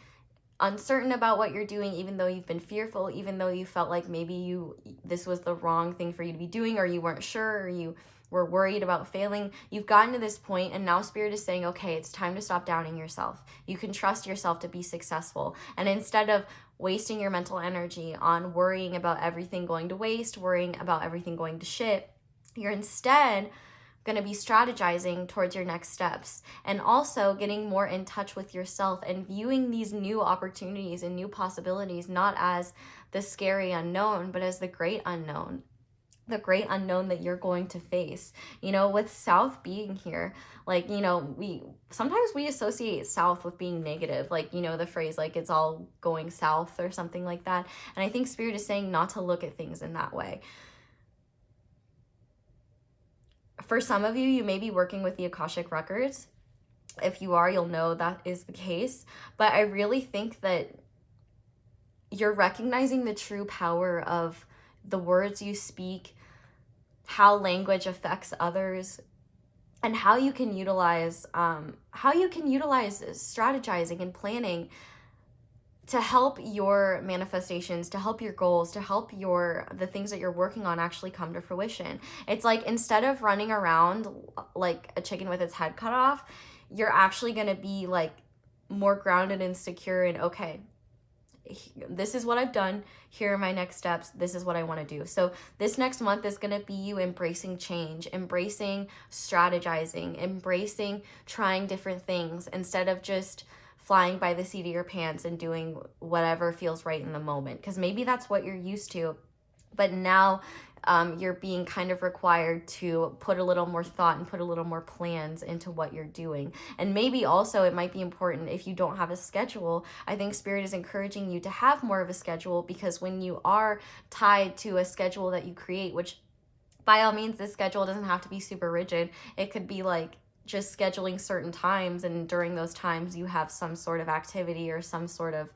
about what you're doing, even though you've been fearful, even though you felt like maybe this was the wrong thing for you to be doing, or you weren't sure, or you were worried about failing, you've gotten to this point, and now Spirit is saying, okay, it's time to stop doubting yourself. You can trust yourself to be successful. And instead of wasting your mental energy on worrying about everything going to waste, worrying about everything going to shit, you're instead going to be strategizing towards your next steps, and also getting more in touch with yourself and viewing these new opportunities and new possibilities not as the scary unknown, but as the great unknown that you're going to face. With South being here, like, sometimes we associate South with being negative, like, the phrase, like, it's all going south or something like that. And I think Spirit is saying not to look at things in that way. For some of you, you may be working with the Akashic Records. If you are, you'll know that is the case. But I really think that you're recognizing the true power of the words you speak, how language affects others, and how you can utilize strategizing and planning to help your manifestations, to help your goals, to help the things that you're working on actually come to fruition. It's like, instead of running around like a chicken with its head cut off, you're actually going to be like more grounded and secure in, okay, this is what I've done. Here are my next steps. This is what I want to do. So this next month is going to be you embracing change, embracing strategizing, embracing trying different things, instead of just flying by the seat of your pants and doing whatever feels right in the moment. Because maybe that's what you're used to, but now you're being kind of required to put a little more thought and put a little more plans into what you're doing. And maybe also it might be important, if you don't have a schedule, I think Spirit is encouraging you to have more of a schedule, because when you are tied to a schedule that you create, which by all means, this schedule doesn't have to be super rigid. It could be like just scheduling certain times, and during those times you have some sort of activity or some sort of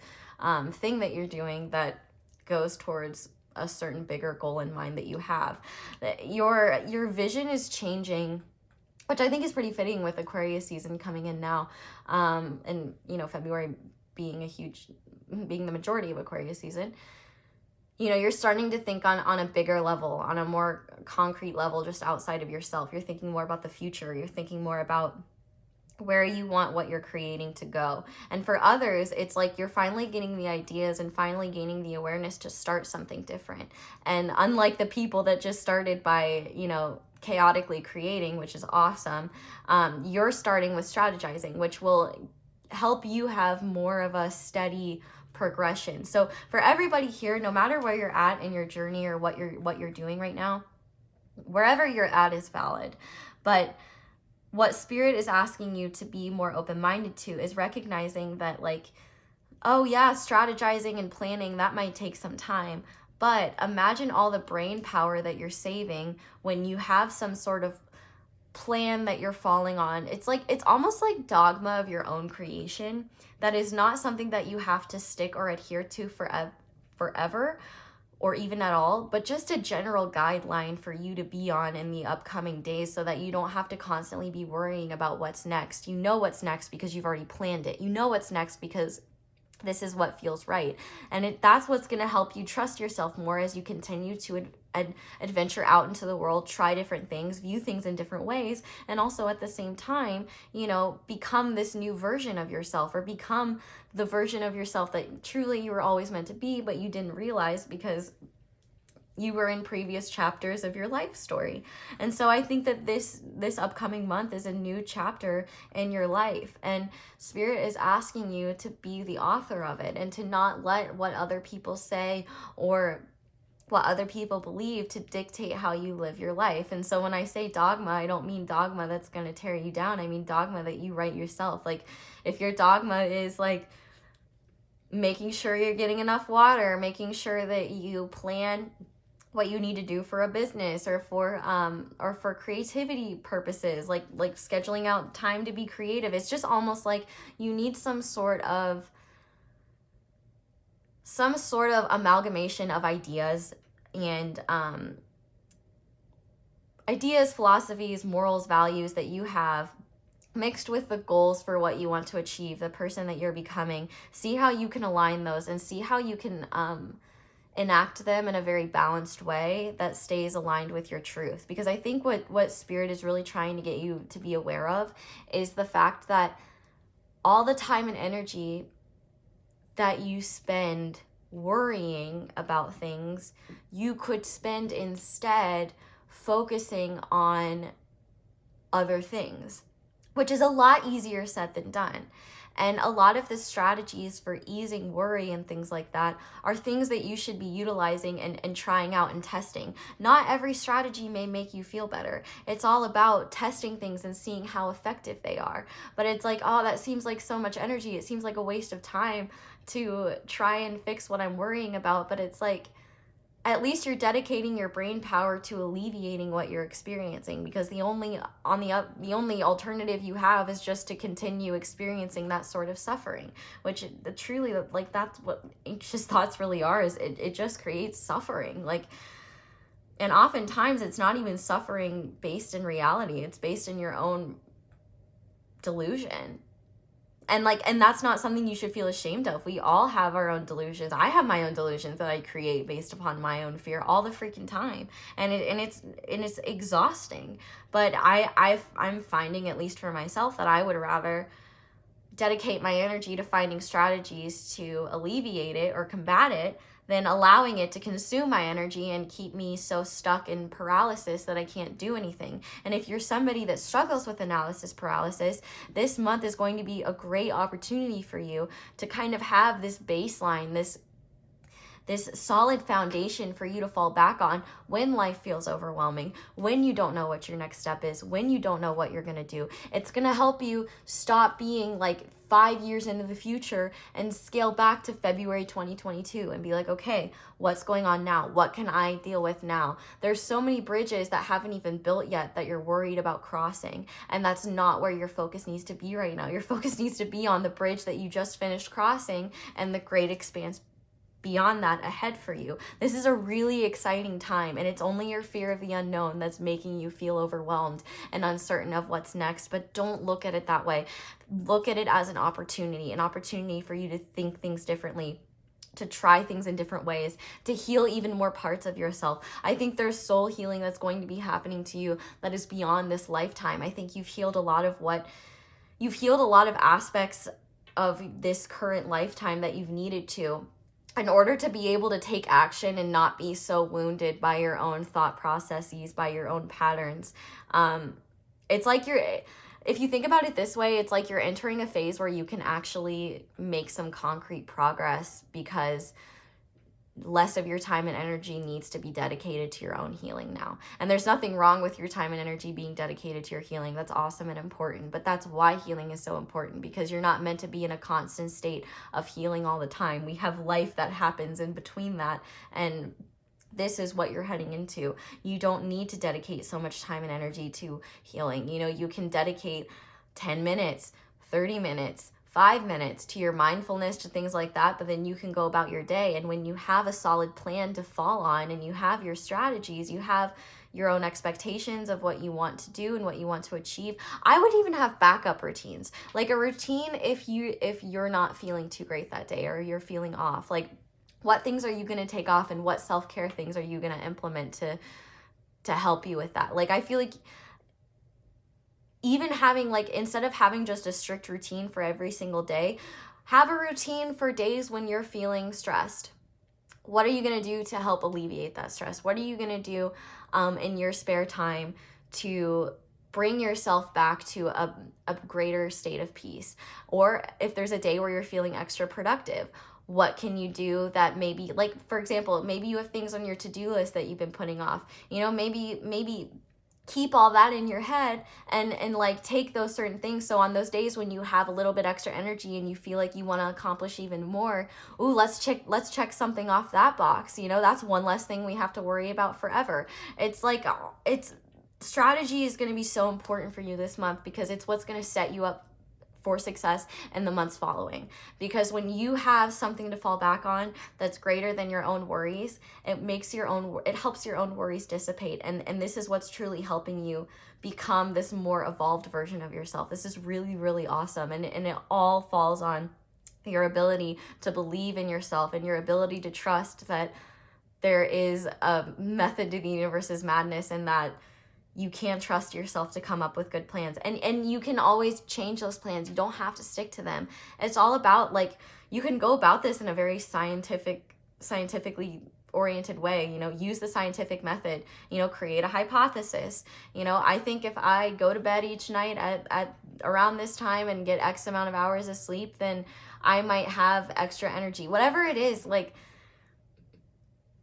thing that you're doing that goes towards a certain bigger goal in mind that you have. Your vision is changing, which I think is pretty fitting with Aquarius season coming in now, and February being the majority of Aquarius season. You're starting to think on a bigger level, on a more concrete level, just outside of yourself. You're thinking more about the future. You're thinking more about where you want what you're creating to go. And for others, it's like you're finally getting the ideas and finally gaining the awareness to start something different. And unlike the people that just started by, chaotically creating, which is awesome, you're starting with strategizing, which will help you have more of a steady progression. So for everybody here, no matter where you're at in your journey or what you're doing right now, wherever you're at is valid. But what Spirit is asking you to be more open-minded to is recognizing that, like, oh yeah, strategizing and planning, that might take some time. But imagine all the brain power that you're saving when you have some sort of plan that you're falling on. It's like, it's almost like dogma of your own creation that is not something that you have to stick or adhere to forever or even at all, but just a general guideline for you to be on in the upcoming days so that you don't have to constantly be worrying about what's next. You know what's next because you've already planned it. You know what's next because this is what feels right. And that's what's going to help you trust yourself more as you continue to adventure out into the world, try different things, view things in different ways, and also at the same time, you know, become this new version of yourself, or become the version of yourself that truly you were always meant to be, but you didn't realize because you were in previous chapters of your life story. And so I think that this upcoming month is a new chapter in your life, and Spirit is asking you to be the author of it and to not let what other people say or what other people believe to dictate how you live your life. And so when I say dogma, I don't mean dogma that's going to tear you down. I mean dogma that you write yourself. Like if your dogma is like making sure you're getting enough water, making sure that you plan what you need to do for a business or for creativity purposes, like scheduling out time to be creative. It's just almost like you need some sort of amalgamation of ideas and ideas, philosophies, morals, values that you have mixed with the goals for what you want to achieve, the person that you're becoming. See how you can align those and see how you can enact them in a very balanced way that stays aligned with your truth. Because I think what Spirit is really trying to get you to be aware of is the fact that all the time and energy that you spend worrying about things, you could spend instead focusing on other things, which is a lot easier said than done. And a lot of the strategies for easing worry and things like that are things that you should be utilizing and trying out and testing. Not every strategy may make you feel better. It's all about testing things and seeing how effective they are. But it's like, oh, that seems like so much energy. It seems like a waste of time to try and fix what I'm worrying about. But it's like, at least you're dedicating your brain power to alleviating what you're experiencing, because the only alternative you have is just to continue experiencing that sort of suffering, which truly, like, that's what anxious thoughts really are, is it just creates suffering. Like, and oftentimes it's not even suffering based in reality, it's based in your own delusion. And that's not something you should feel ashamed of. We all have our own delusions. I have my own delusions that I create based upon my own fear all the freaking time. And it's exhausting. But I'm finding, at least for myself, that I would rather dedicate my energy to finding strategies to alleviate it or combat it than allowing it to consume my energy and keep me so stuck in paralysis that I can't do anything. And if you're somebody that struggles with analysis paralysis, this month is going to be a great opportunity for you to kind of have this baseline, this solid foundation for you to fall back on when life feels overwhelming, when you don't know what your next step is, when you don't know what you're going to do. It's going to help you stop being like 5 years into the future and scale back to February 2022 and be like, okay, what's going on now? What can I deal with now? There's so many bridges that haven't even built yet that you're worried about crossing. And that's not where your focus needs to be right now. Your focus needs to be on the bridge that you just finished crossing and the great expanse beyond that ahead for you. This is a really exciting time, and it's only your fear of the unknown that's making you feel overwhelmed and uncertain of what's next. But don't look at it that way. Look at it as an opportunity for you to think things differently, to try things in different ways, to heal even more parts of yourself. I think there's soul healing that's going to be happening to you that is beyond this lifetime. I think you've healed a lot of aspects of this current lifetime that you've needed to, in order to be able to take action and not be so wounded by your own thought processes, by your own patterns. It's like if you think about it this way, it's like you're entering a phase where you can actually make some concrete progress, because less of your time and energy needs to be dedicated to your own healing now. And there's nothing wrong with your time and energy being dedicated to your healing. That's awesome and important. But that's why healing is so important, because you're not meant to be in a constant state of healing all the time. We have life that happens in between that. And this is what you're heading into. You don't need to dedicate so much time and energy to healing. You know, you can dedicate 10 minutes, 30 minutes, 5 minutes to your mindfulness, to things like that, but then you can go about your day. And when you have a solid plan to fall on and you have your strategies, you have your own expectations of what you want to do and what you want to achieve. I would even have backup routines, like a routine if you're not feeling too great that day or you're feeling off. Like, what things are you going to take off and what self-care things are you going to implement to help you with that? Like, I feel like even having, like, instead of having just a strict routine for every single day, have a routine for days when you're feeling stressed. What are you going to do to help alleviate that stress? What are you going to do in your spare time to bring yourself back to a greater state of peace? Or if there's a day where you're feeling extra productive, what can you do that maybe, like, for example, maybe you have things on your to-do list that you've been putting off. You know, maybe keep all that in your head and like take those certain things. So on those days when you have a little bit extra energy and you feel like you want to accomplish even more, ooh, let's check something off that box. You know, that's one less thing we have to worry about forever. It's like, strategy is going to be so important for you this month, because it's what's going to set you up for success in the months following. Because when you have something to fall back on that's greater than your own worries, it helps your own worries dissipate. And this is what's truly helping you become this more evolved version of yourself. This is really, really awesome. And it all falls on your ability to believe in yourself and your ability to trust that there is a method to the universe's madness, and that you can trust yourself to come up with good plans. And you can always change those plans. You don't have to stick to them. It's all about, like, you can go about this in a very scientifically oriented way. You know, use the scientific method, you know, create a hypothesis. You know, I think if I go to bed each night at around this time and get X amount of hours of sleep, then I might have extra energy. Whatever it is, like,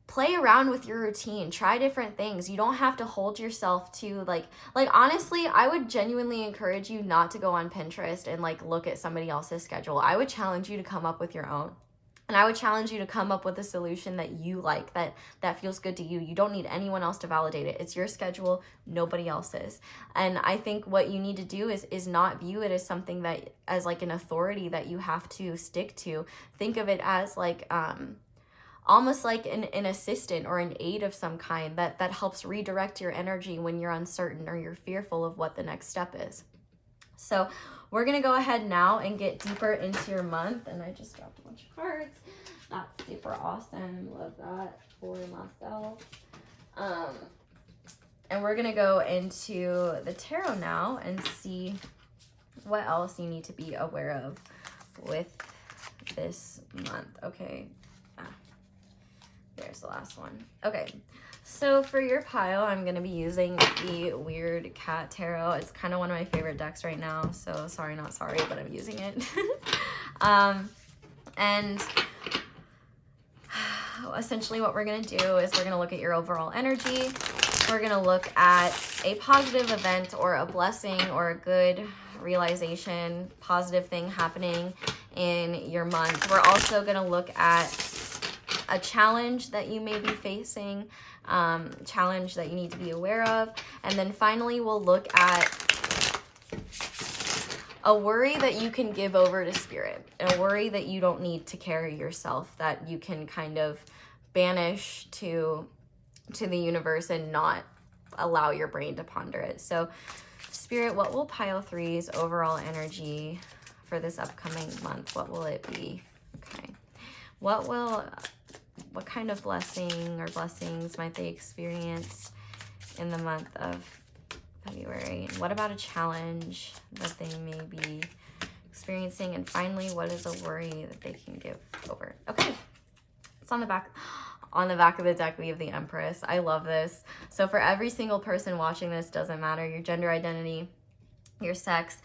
play around with your routine, try different things. You don't have to hold yourself to like honestly, I would genuinely encourage you not to go on Pinterest and like look at somebody else's schedule. I would challenge you to come up with your own. And I would challenge you to come up with a solution that you like, that feels good to you. You don't need anyone else to validate it. It's your schedule, nobody else's. And I think what you need to do is not view it as something that, as like an authority that you have to stick to. Think of it as like, almost like an assistant or an aid of some kind that helps redirect your energy when you're uncertain or you're fearful of what the next step is. So we're going to go ahead now and get deeper into your month. And I just dropped a bunch of cards. That's super awesome. Love that for myself. And we're going to go into the tarot now and see what else you need to be aware of with this month. Okay. There's the last one. Okay, so for your pile, I'm going to be using the Weird Cat Tarot. It's kind of one of my favorite decks right now, so sorry, not sorry, but I'm using it. And essentially what we're going to do is we're going to look at your overall energy. We're going to look at a positive event or a blessing or a good realization, positive thing happening in your month. We're also going to look at a challenge that you may be facing, challenge that you need to be aware of. And then finally, we'll look at a worry that you can give over to spirit, a worry that you don't need to carry yourself, that you can kind of banish to the universe and not allow your brain to ponder it. So spirit, what will pile three's overall energy for this upcoming month? What will it be? Okay. What kind of blessing or blessings might they experience in the month of February? And what about a challenge that they may be experiencing? And finally, what is a worry that they can give over? Okay, it's on the back. On the back of the deck, we have the Empress. I love this. So for every single person watching this, doesn't matter your gender identity, your sex,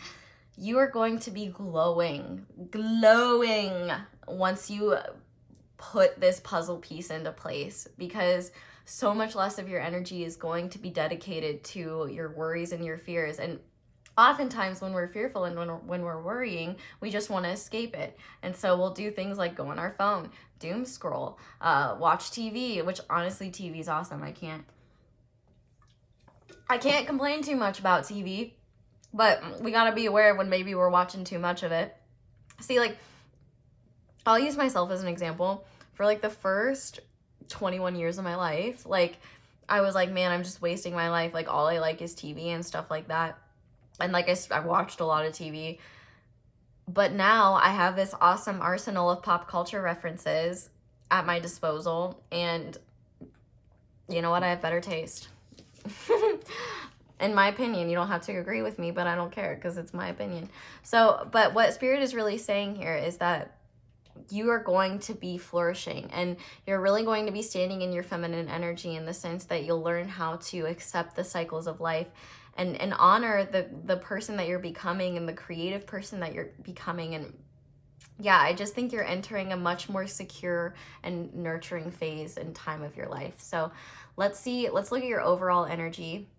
you are going to be glowing once you put this puzzle piece into place, because so much less of your energy is going to be dedicated to your worries and your fears. And oftentimes when we're fearful and when we're worrying, we just want to escape it. And so we'll do things like go on our phone, doom scroll, watch TV, which honestly, TV is awesome. I can't complain too much about TV, but we got to be aware when maybe we're watching too much of it. See, like, I'll use myself as an example. For like the first 21 years of my life, like, I was like, man, I'm just wasting my life. Like, all I like is TV and stuff like that. And like, I watched a lot of TV. But now I have this awesome arsenal of pop culture references at my disposal. And you know what? I have better taste. In my opinion. You don't have to agree with me, but I don't care because it's my opinion. So, but what Spirit is really saying here is that you are going to be flourishing, and you're really going to be standing in your feminine energy, in the sense that you'll learn how to accept the cycles of life and honor the person that you're becoming and the creative person that you're becoming. And yeah, I just think you're entering a much more secure and nurturing phase and time of your life. So let's look at your overall energy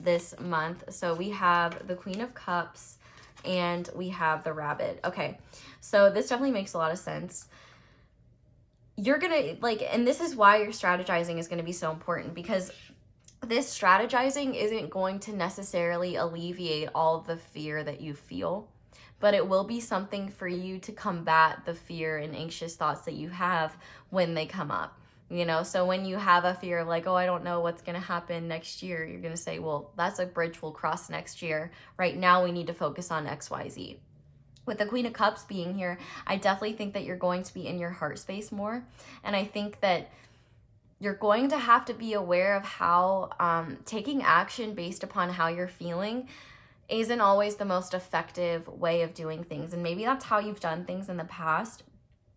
this month. So we have the Queen of Cups and we have the Rabbit. Okay, so this definitely makes a lot of sense. You're gonna like, and this is why your strategizing is going to be so important, because this strategizing isn't going to necessarily alleviate all the fear that you feel, but it will be something for you to combat the fear and anxious thoughts that you have when they come up. You know, so when you have a fear of like, oh, I don't know what's going to happen next year, you're going to say, well, that's a bridge we'll cross next year. Right now, we need to focus on XYZ. With the Queen of Cups being here, I definitely think that you're going to be in your heart space more. And I think that you're going to have to be aware of how taking action based upon how you're feeling isn't always the most effective way of doing things. And maybe that's how you've done things in the past.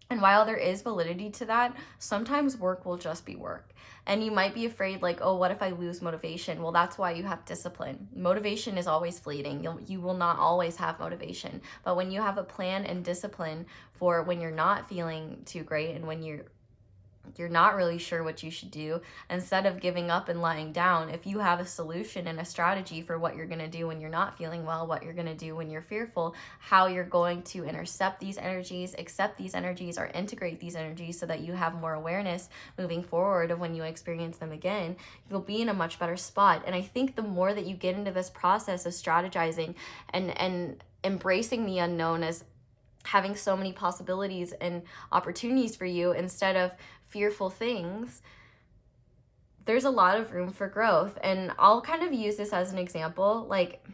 And while there is validity to that, sometimes work will just be work. And you might be afraid like, oh, what if I lose motivation? Well, that's why you have discipline. Motivation is always fleeting. You will not always have motivation. But when you have a plan and discipline for when you're not feeling too great and when you're not really sure what you should do, instead of giving up and lying down, if you have a solution and a strategy for what you're going to do when you're not feeling well, what you're going to do when you're fearful, how you're going to intercept these energies, accept these energies, or integrate these energies so that you have more awareness moving forward of when you experience them again, you'll be in a much better spot. And I think the more that you get into this process of strategizing and embracing the unknown as having so many possibilities and opportunities for you instead of fearful things, there's a lot of room for growth. And I'll kind of use this as an example. Like,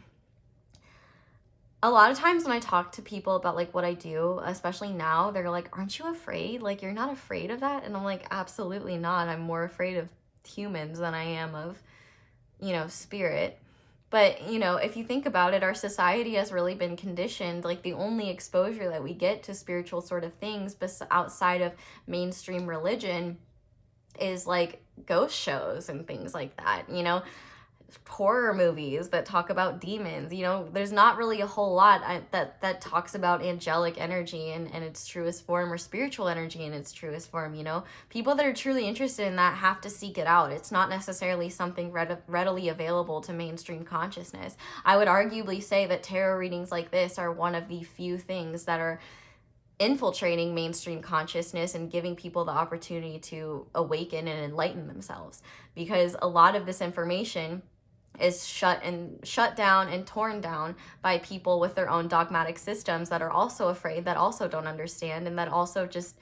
a lot of times when I talk to people about like what I do, especially now, they're like, aren't you afraid? Like, you're not afraid of that? And I'm like, absolutely not. I'm more afraid of humans than I am of, spirit. But, if you think about it, our society has really been conditioned. Like, the only exposure that we get to spiritual sort of things outside of mainstream religion is like ghost shows and things like that, horror movies that talk about demons. There's not really a whole lot that talks about angelic energy in its truest form, or spiritual energy in its truest form. People that are truly interested in that have to seek it out. It's not necessarily something readily available to mainstream consciousness. I would arguably say that tarot readings like this are one of the few things that are infiltrating mainstream consciousness and giving people the opportunity to awaken and enlighten themselves, because a lot of this information is shut down and torn down by people with their own dogmatic systems that are also afraid, that also don't understand, and that also just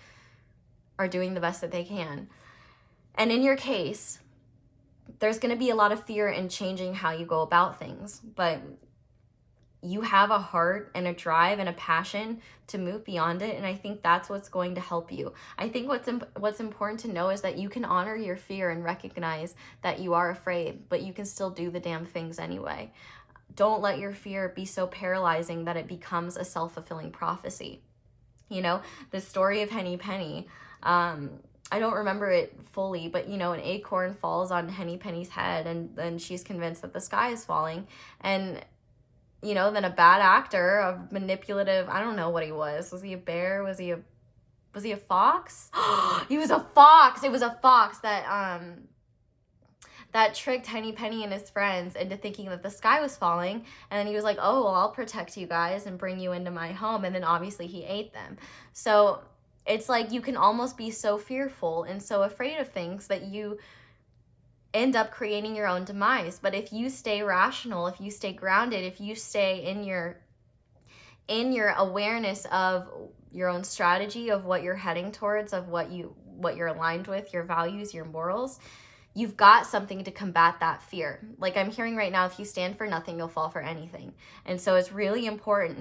are doing the best that they can. And in your case, there's going to be a lot of fear in changing how you go about things, but you have a heart and a drive and a passion to move beyond it. And I think that's what's going to help you. I think what's important to know is that you can honor your fear and recognize that you are afraid, but you can still do the damn things anyway. Don't let your fear be so paralyzing that it becomes a self-fulfilling prophecy. The story of Henny Penny, I don't remember it fully, but an acorn falls on Henny Penny's head, and then she's convinced that the sky is falling. And then a bad actor, a manipulative, I don't know what he was. Was he a bear? Was he a was he a fox? He was a fox. It was a fox that that tricked Henny Penny and his friends into thinking that the sky was falling. And then he was like, oh, well, I'll protect you guys and bring you into my home. And then obviously he ate them. So it's like you can almost be so fearful and so afraid of things that you end up creating your own demise. But if you stay rational, if you stay grounded, if you stay in your awareness of your own strategy, of what you're heading towards, of what you're aligned with, your values, your morals, you've got something to combat that fear. Like I'm hearing right now, if you stand for nothing, you'll fall for anything. And so it's really important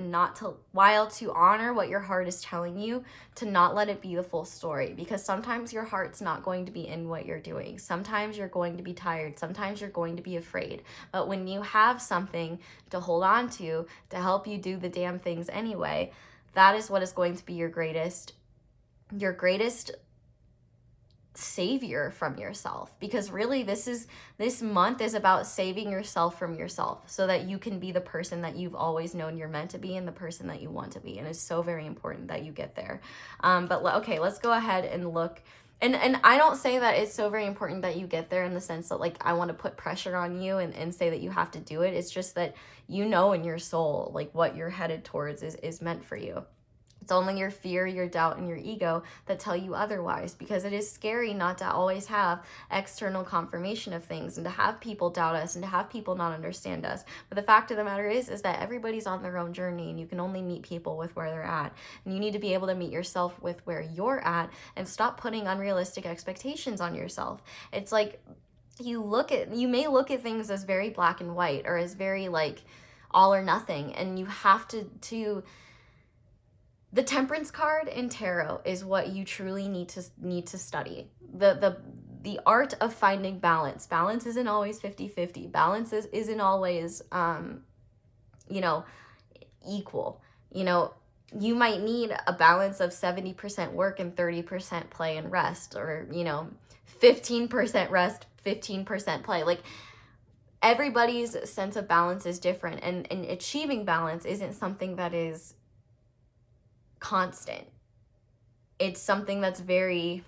while to honor what your heart is telling you, to not let it be the full story, because sometimes your heart's not going to be in what you're doing. Sometimes you're going to be tired. Sometimes you're going to be afraid. But when you have something to hold on to help you do the damn things anyway, that is what is going to be your greatest savior from yourself. Because really this month is about saving yourself from yourself, so that you can be the person that you've always known you're meant to be and the person that you want to be. And it's so very important that you get there. But okay, let's go ahead and look. And I don't say that it's so very important that you get there in the sense that like I want to put pressure on you and say that you have to do it. It's just that you know in your soul like what you're headed towards is meant for you. It's only your fear, your doubt, and your ego that tell you otherwise, because it is scary not to always have external confirmation of things and to have people doubt us and to have people not understand us. But the fact of the matter is that everybody's on their own journey, and you can only meet people with where they're at. And you need to be able to meet yourself with where you're at and stop putting unrealistic expectations on yourself. It's like you may look at things as very black and white or as very like all or nothing, and you have to the Temperance card in tarot is what you truly need to study. The art of finding balance. Balance isn't always 50-50. Balance isn't always equal. You might need a balance of 70% work and 30% play and rest, or 15% rest, 15% play. Like everybody's sense of balance is different, and achieving balance isn't something that is constant. It's something that's very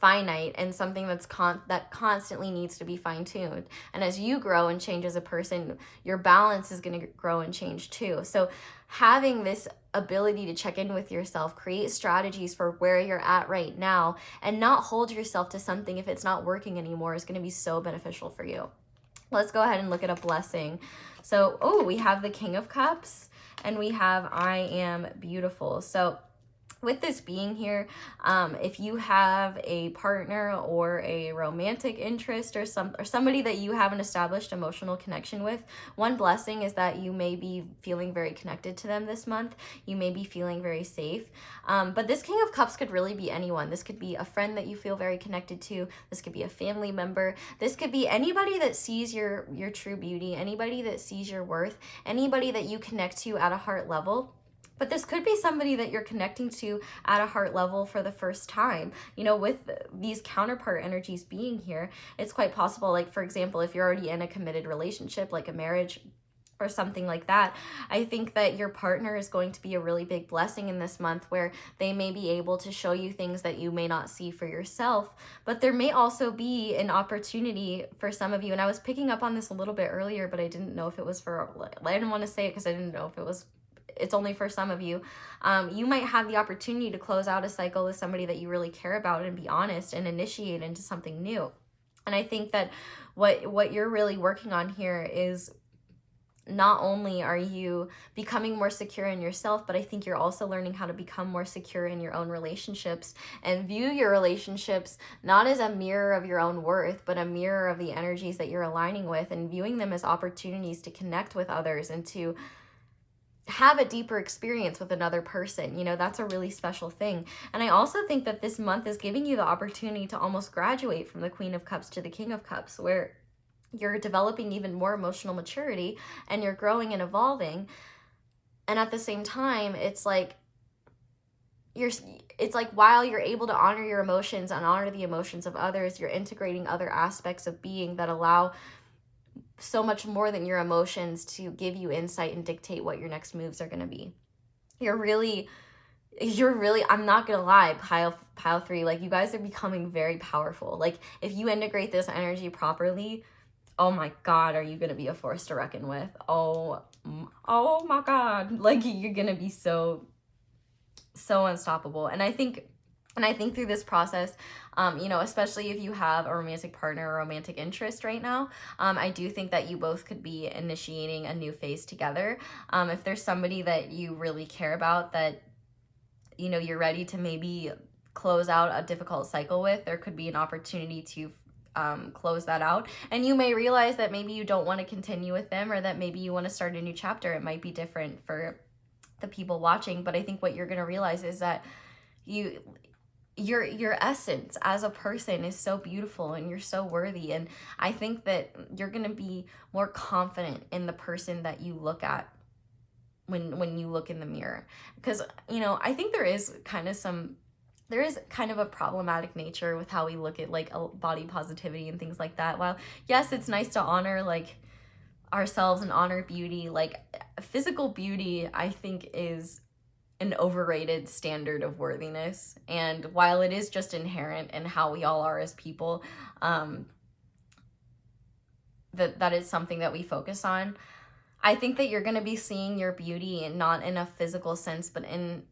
finite and something that constantly needs to be fine-tuned. And as you grow and change as a person, your balance is going to grow and change too. So having this ability to check in with yourself, create strategies for where you're at right now, and not hold yourself to something if it's not working anymore is going to be so beneficial for you. Let's go ahead and look at a blessing. So, we have the King of Cups and we have I Am Beautiful. So with this being here, if you have a partner or a romantic interest or somebody that you have an established emotional connection with, one blessing is that you may be feeling very connected to them this month. You may be feeling very safe. But this King of Cups could really be anyone. This could be a friend that you feel very connected to. This could be a family member. This could be anybody that sees your true beauty, anybody that sees your worth, anybody that you connect to at a heart level. But this could be somebody that you're connecting to at a heart level for the first time. With these counterpart energies being here, it's quite possible, like, for example, if you're already in a committed relationship, like a marriage or something like that, I think that your partner is going to be a really big blessing in this month, where they may be able to show you things that you may not see for yourself. But there may also be an opportunity for some of you, and I was picking up on this a little bit earlier, but I didn't know if it was I didn't want to say it because I didn't know if it's only for some of you. You might have the opportunity to close out a cycle with somebody that you really care about and be honest and initiate into something new. And I think that what you're really working on here is, not only are you becoming more secure in yourself, but I think you're also learning how to become more secure in your own relationships and view your relationships not as a mirror of your own worth, but a mirror of the energies that you're aligning with, and viewing them as opportunities to connect with others and to have a deeper experience with another person. That's a really special thing. And I also think that this month is giving you the opportunity to almost graduate from the Queen of Cups to the King of Cups, where you're developing even more emotional maturity and you're growing and evolving. And at the same time, it's like while you're able to honor your emotions and honor the emotions of others, you're integrating other aspects of being that allow so much more than your emotions to give you insight and dictate what your next moves are going to be. you're really, I'm not gonna lie, pile 3, like you guys are becoming very powerful. Like if you integrate this energy properly, oh my God, are you gonna be a force to reckon with? Oh my God, like you're gonna be so unstoppable. And I think through this process, you know, especially if you have a romantic partner or romantic interest right now, I do think that you both could be initiating a new phase together. If there's somebody that you really care about, that, you know, you're ready to maybe close out a difficult cycle with, there could be an opportunity to close that out. And you may realize that maybe you don't want to continue with them, or that maybe you want to start a new chapter. It might be different for the people watching, but I think what you're going to realize is that your essence as a person is so beautiful and you're so worthy. And I think that you're going to be more confident in the person that you look at when you look in the mirror. Because, you know, I think there is kind of a problematic nature with how we look at like body positivity and things like that. While yes, it's nice to honor like ourselves and honor beauty, like physical beauty I think is an overrated standard of worthiness. And while it is just inherent in how we all are as people, that is something that we focus on, I think that you're going to be seeing your beauty, and not in a physical sense, but in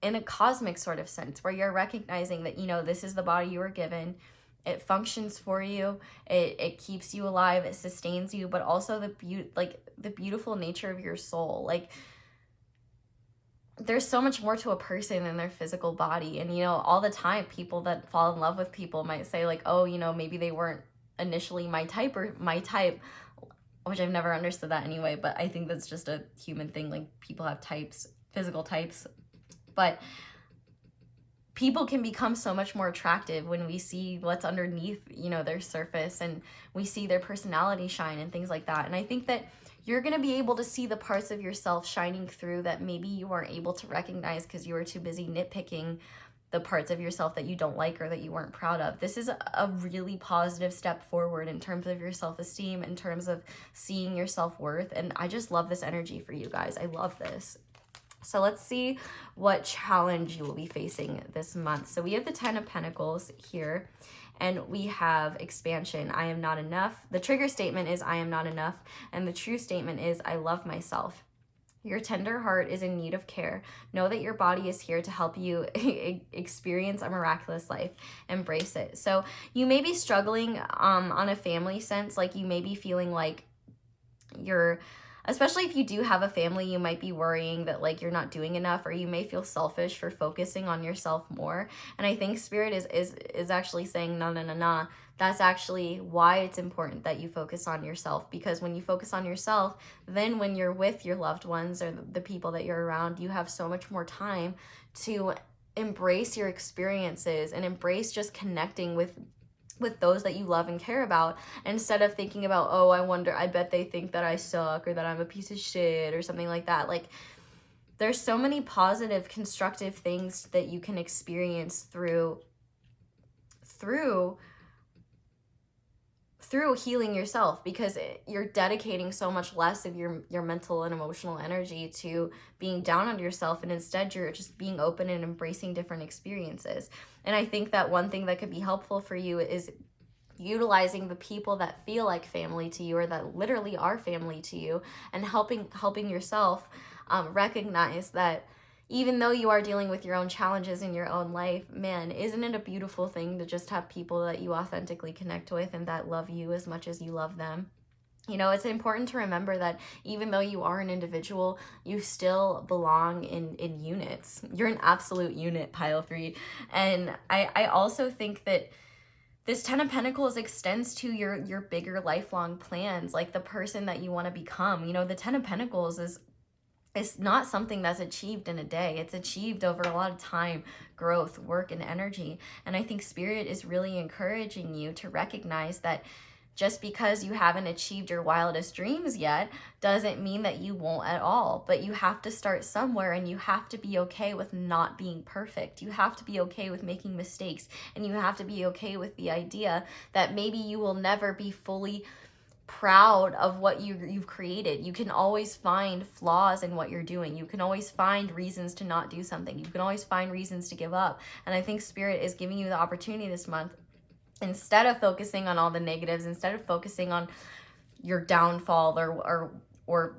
a cosmic sort of sense, where you're recognizing that, you know, this is the body you were given. It functions for you. It keeps you alive. It sustains you, but also the beautiful nature of your soul. Like there's so much more to a person than their physical body. And, you know, all the time people that fall in love with people might say like, oh, you know, maybe they weren't initially my type, which I've never understood that anyway, but I think that's just a human thing. Like people have types, physical types, but people can become so much more attractive when we see what's underneath, you know, their surface, and we see their personality shine and things like that. And I think that you're going to be able to see the parts of yourself shining through that maybe you weren't able to recognize because you were too busy nitpicking the parts of yourself that you don't like or that you weren't proud of. This is a really positive step forward in terms of your self-esteem, in terms of seeing your self-worth. And I just love this energy for you guys. I love this. So let's see what challenge you will be facing this month. So we have the 10 of Pentacles here, and we have expansion. I am not enough. The trigger statement is I am not enough, and the true statement is I love myself. Your tender heart is in need of care. Know that your body is here to help you experience a miraculous life. Embrace it. So you may be struggling on a family sense, like you may be feeling like you're, especially if you do have a family, you might be worrying that like you're not doing enough, or you may feel selfish for focusing on yourself more. And I think Spirit is actually saying no. That's actually why it's important that you focus on yourself, because when you focus on yourself, then when you're with your loved ones or the people that you're around, you have so much more time to embrace your experiences and embrace just connecting with those that you love and care about, instead of thinking about, oh, I bet they think that I suck or that I'm a piece of shit or something like that. Like there's so many positive, constructive things that you can experience through healing yourself, because you're dedicating so much less of your mental and emotional energy to being down on yourself, and instead you're just being open and embracing different experiences. And I think that one thing that could be helpful for you is utilizing the people that feel like family to you, or that literally are family to you, and helping yourself recognize that even though you are dealing with your own challenges in your own life, man, isn't it a beautiful thing to just have people that you authentically connect with and that love you as much as you love them? You know, it's important to remember that even though you are an individual, you still belong in units. You're an absolute unit, pile 3. And I also think that this 10 of Pentacles extends to your bigger lifelong plans, like the person that you want to become. You know, the 10 of Pentacles is it's not something that's achieved in a day. It's achieved over a lot of time, growth, work, and energy. And I think Spirit is really encouraging you to recognize that just because you haven't achieved your wildest dreams yet doesn't mean that you won't at all. But you have to start somewhere, and you have to be okay with not being perfect. You have to be okay with making mistakes, and you have to be okay with the idea that maybe you will never be fully proud of what you've created. You can always find flaws in what you're doing. You can always find reasons to not do something. You can always find reasons to give up. And I think Spirit is giving you the opportunity this month, instead of focusing on all the negatives, instead of focusing on your downfall or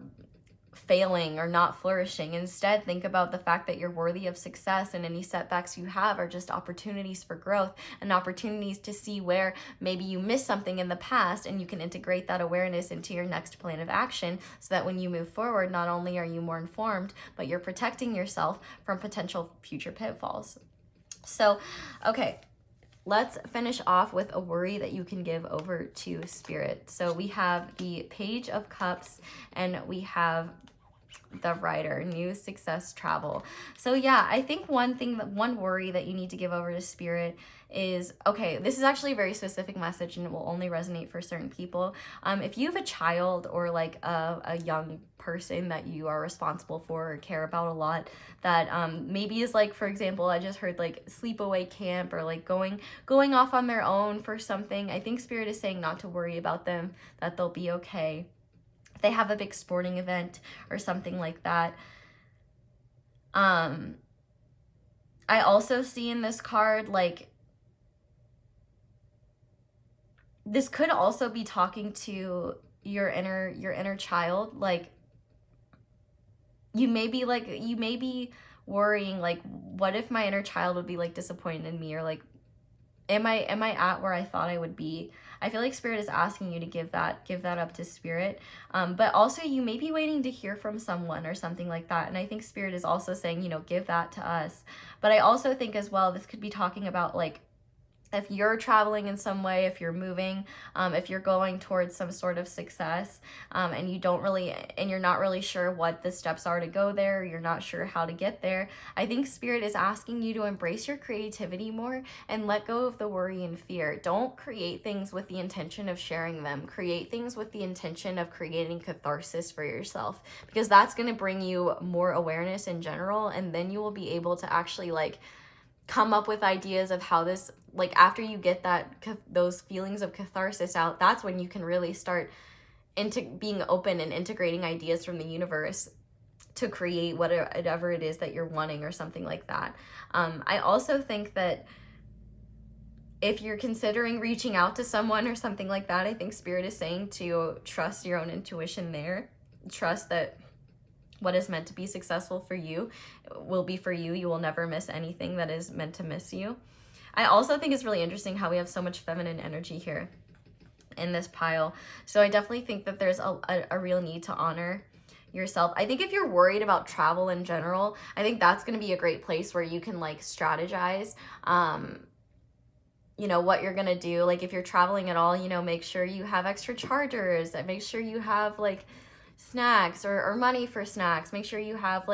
failing or not flourishing, instead think about the fact that you're worthy of success, and any setbacks you have are just opportunities for growth and opportunities to see where maybe you missed something in the past, and you can integrate that awareness into your next plan of action, so that when you move forward, not only are you more informed, but you're protecting yourself from potential future pitfalls. So, okay, let's finish off with a worry that you can give over to Spirit. So we have the Page of Cups, and we have the Rider, New Success Travel. So yeah, I think one worry that you need to give over to Spirit is, okay, this is actually a very specific message and it will only resonate for certain people. If you have a child or like a young person that you are responsible for or care about a lot, that maybe is like, for example, I just heard like sleepaway camp, or like going off on their own for something, I think Spirit is saying not to worry about them, that they'll be okay. If they have a big sporting event or something like that. I also see in this card, like, this could also be talking to your inner child. Like, you may be worrying, like, what if my inner child would be like disappointed in me, or like, am I at where I thought I would be? I feel like Spirit is asking you to give that up to Spirit. But also you may be waiting to hear from someone or something like that. And I think Spirit is also saying, you know, give that to us. But I also think as well, this could be talking about like, if you're traveling in some way, if you're moving, if you're going towards some sort of success, and you're not really sure what the steps are to go there, you're not sure how to get there, I think Spirit is asking you to embrace your creativity more and let go of the worry and fear. Don't create things with the intention of sharing them. Create things with the intention of creating catharsis for yourself, because that's going to bring you more awareness in general, and then you will be able to actually like come up with ideas of how this, like, after you get those feelings of catharsis out, that's when you can really start into being open and integrating ideas from the universe to create whatever it is that you're wanting or something like that. I also think that if you're considering reaching out to someone or something like that, I think Spirit is saying to trust your own intuition there. Trust that what is meant to be successful for you will be for you. You will never miss anything that is meant to miss you. I also think it's really interesting how we have so much feminine energy here in this pile. So I definitely think that there's a real need to honor yourself. I think if you're worried about travel in general, I think that's going to be a great place where you can like strategize, you know, what you're going to do. Like if you're traveling at all, you know, make sure you have extra chargers, and make sure you have like snacks or money for snacks. Make sure you have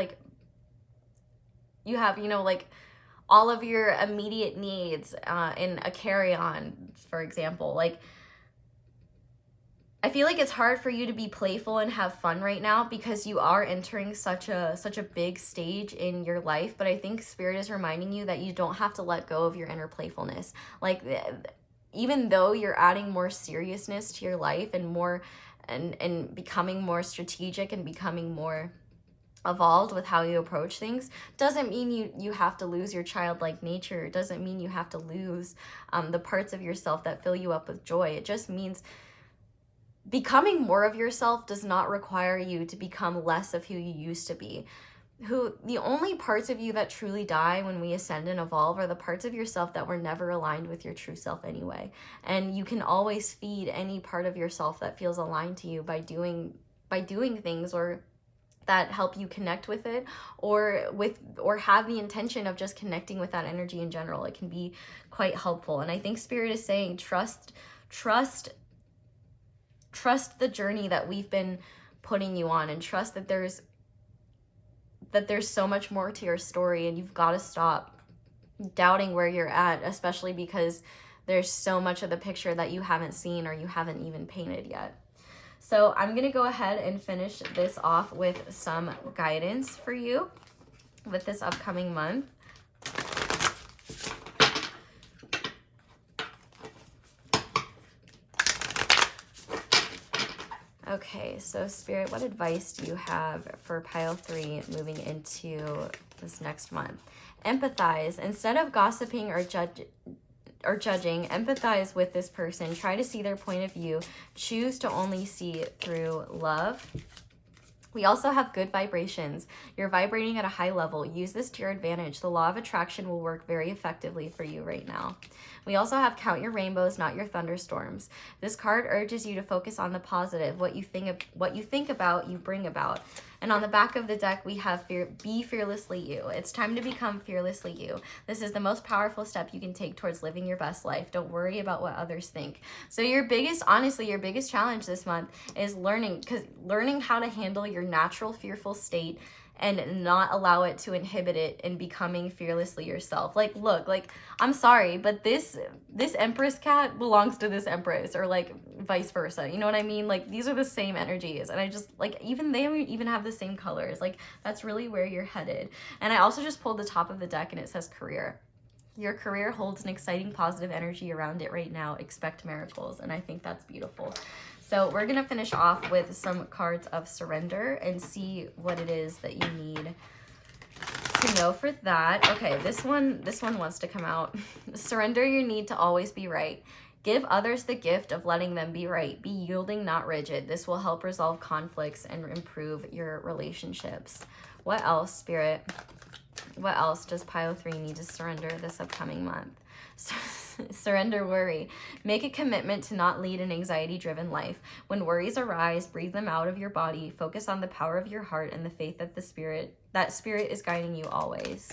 you know, like all of your immediate needs in a carry-on, for example. Like, I feel like it's hard for you to be playful and have fun right now because you are entering such a big stage in your life. But I think Spirit is reminding you that you don't have to let go of your inner playfulness. Like, even though you're adding more seriousness to your life and more and becoming more strategic and becoming more evolved with how you approach things, doesn't mean you have to lose your childlike nature. It doesn't mean you have to lose the parts of yourself that fill you up with joy. It just means becoming more of yourself does not require you to become less of who you used to be. The only parts of you that truly die when we ascend and evolve are the parts of yourself that were never aligned with your true self anyway. And you can always feed any part of yourself that feels aligned to you by doing things or that help you connect with it, or have the intention of just connecting with that energy in general. It can be quite helpful. And I think Spirit is saying trust the journey that we've been putting you on, and trust that there's so much more to your story, and you've got to stop doubting where you're at, especially because there's so much of the picture that you haven't seen or you haven't even painted yet. So I'm going to go ahead and finish this off with some guidance for you with this upcoming month. Okay, so Spirit, what advice do you have for pile 3 moving into this next month? Empathize. Instead of gossiping or judging, empathize with this person. Try to see their point of view. Choose to only see through love. We also have good vibrations. You're vibrating at a high level. Use this to your advantage. The law of attraction will work very effectively for you right now. We also have count your rainbows, not your thunderstorms. This card urges you to focus on the positive. What you think about, you bring about. And on the back of the deck, we have be fearlessly you. It's time to become fearlessly you. This is the most powerful step you can take towards living your best life. Don't worry about what others think. So honestly, your biggest challenge this month is learning how to handle your natural fearful state and not allow it to inhibit it in becoming fearlessly yourself. Like, look, like, I'm sorry, but this Empress cat belongs to this Empress, or like vice versa. You know what I mean? Like, these are the same energies, and I just, like, they even have the same colors. Like, that's really where you're headed. And I also just pulled the top of the deck, and it says career. Your career holds an exciting, positive energy around it right now. Expect miracles, and I think that's beautiful. So we're going to finish off with some cards of surrender and see what it is that you need to know for that. Okay, this one wants to come out. Surrender your need to always be right. Give others the gift of letting them be right. Be yielding, not rigid. This will help resolve conflicts and improve your relationships. What else, Spirit? What else does pile 3 need to surrender this upcoming month? Surrender worry. Make a commitment to not lead an anxiety-driven life. When worries arise, breathe them out of your body. Focus on the power of your heart and the faith that spirit is guiding you always.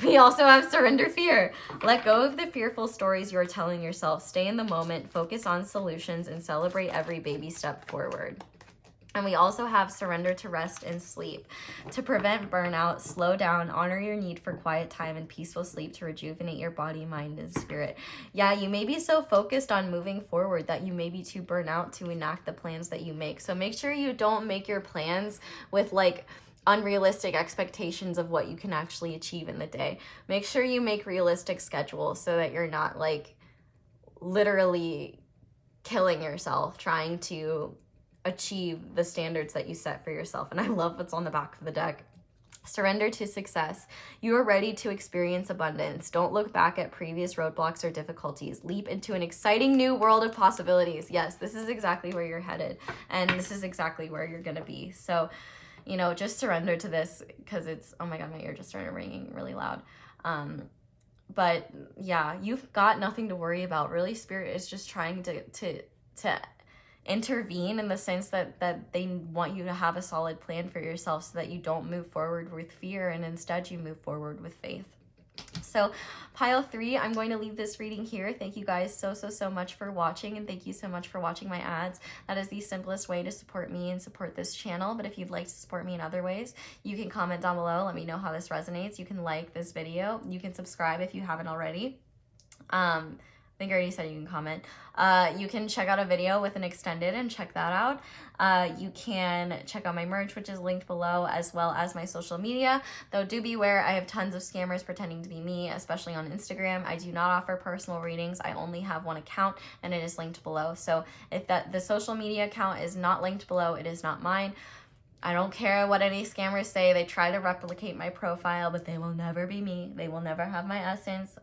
We also have surrender fear. Let go of the fearful stories you are telling yourself. Stay in the moment, focus on solutions, and celebrate every baby step forward. And we also have surrender to rest and sleep. To prevent burnout, slow down, honor your need for quiet time and peaceful sleep to rejuvenate your body, mind, and spirit. Yeah, you may be so focused on moving forward that you may be too burnt out to enact the plans that you make. So make sure you don't make your plans with like unrealistic expectations of what you can actually achieve in the day. Make sure you make realistic schedules so that you're not like literally killing yourself trying to achieve the standards that you set for yourself. And I love what's on the back of the deck. Surrender to success. You are ready to experience abundance. Don't look back at previous roadblocks or difficulties. Leap into an exciting new world of possibilities. Yes, this is exactly where you're headed, and this is exactly where you're gonna be. So, you know, just surrender to this, because it's, oh my God, my ear just started ringing really loud. But yeah, you've got nothing to worry about. Really, Spirit is just trying to intervene in the sense that they want you to have a solid plan for yourself so that you don't move forward with fear and instead you move forward with faith. So pile 3, I'm going to leave this reading here. Thank you guys so much for watching, and thank you so much for watching my ads. That is the simplest way to support me and support this channel. But if you'd like to support me in other ways, you can comment down below. Let me know how this resonates. You can like this video. You can subscribe if you haven't already. I think I already said you can comment. You can check out a video with an extended and check that out. You can check out my merch, which is linked below, as well as my social media. Though do beware, I have tons of scammers pretending to be me, especially on Instagram. I do not offer personal readings. I only have one account, and it is linked below. So if the social media account is not linked below, it is not mine. I don't care what any scammers say. They try to replicate my profile, but they will never be me. They will never have my essence.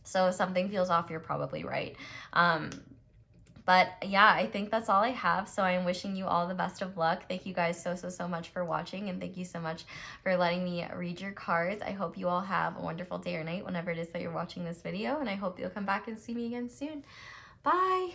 So if something feels off, you're probably right. But yeah, I think that's all I have. So I am wishing you all the best of luck. Thank you guys so much for watching, and thank you so much for letting me read your cards. I hope you all have a wonderful day or night whenever it is that you're watching this video, and I hope you'll come back and see me again soon. Bye!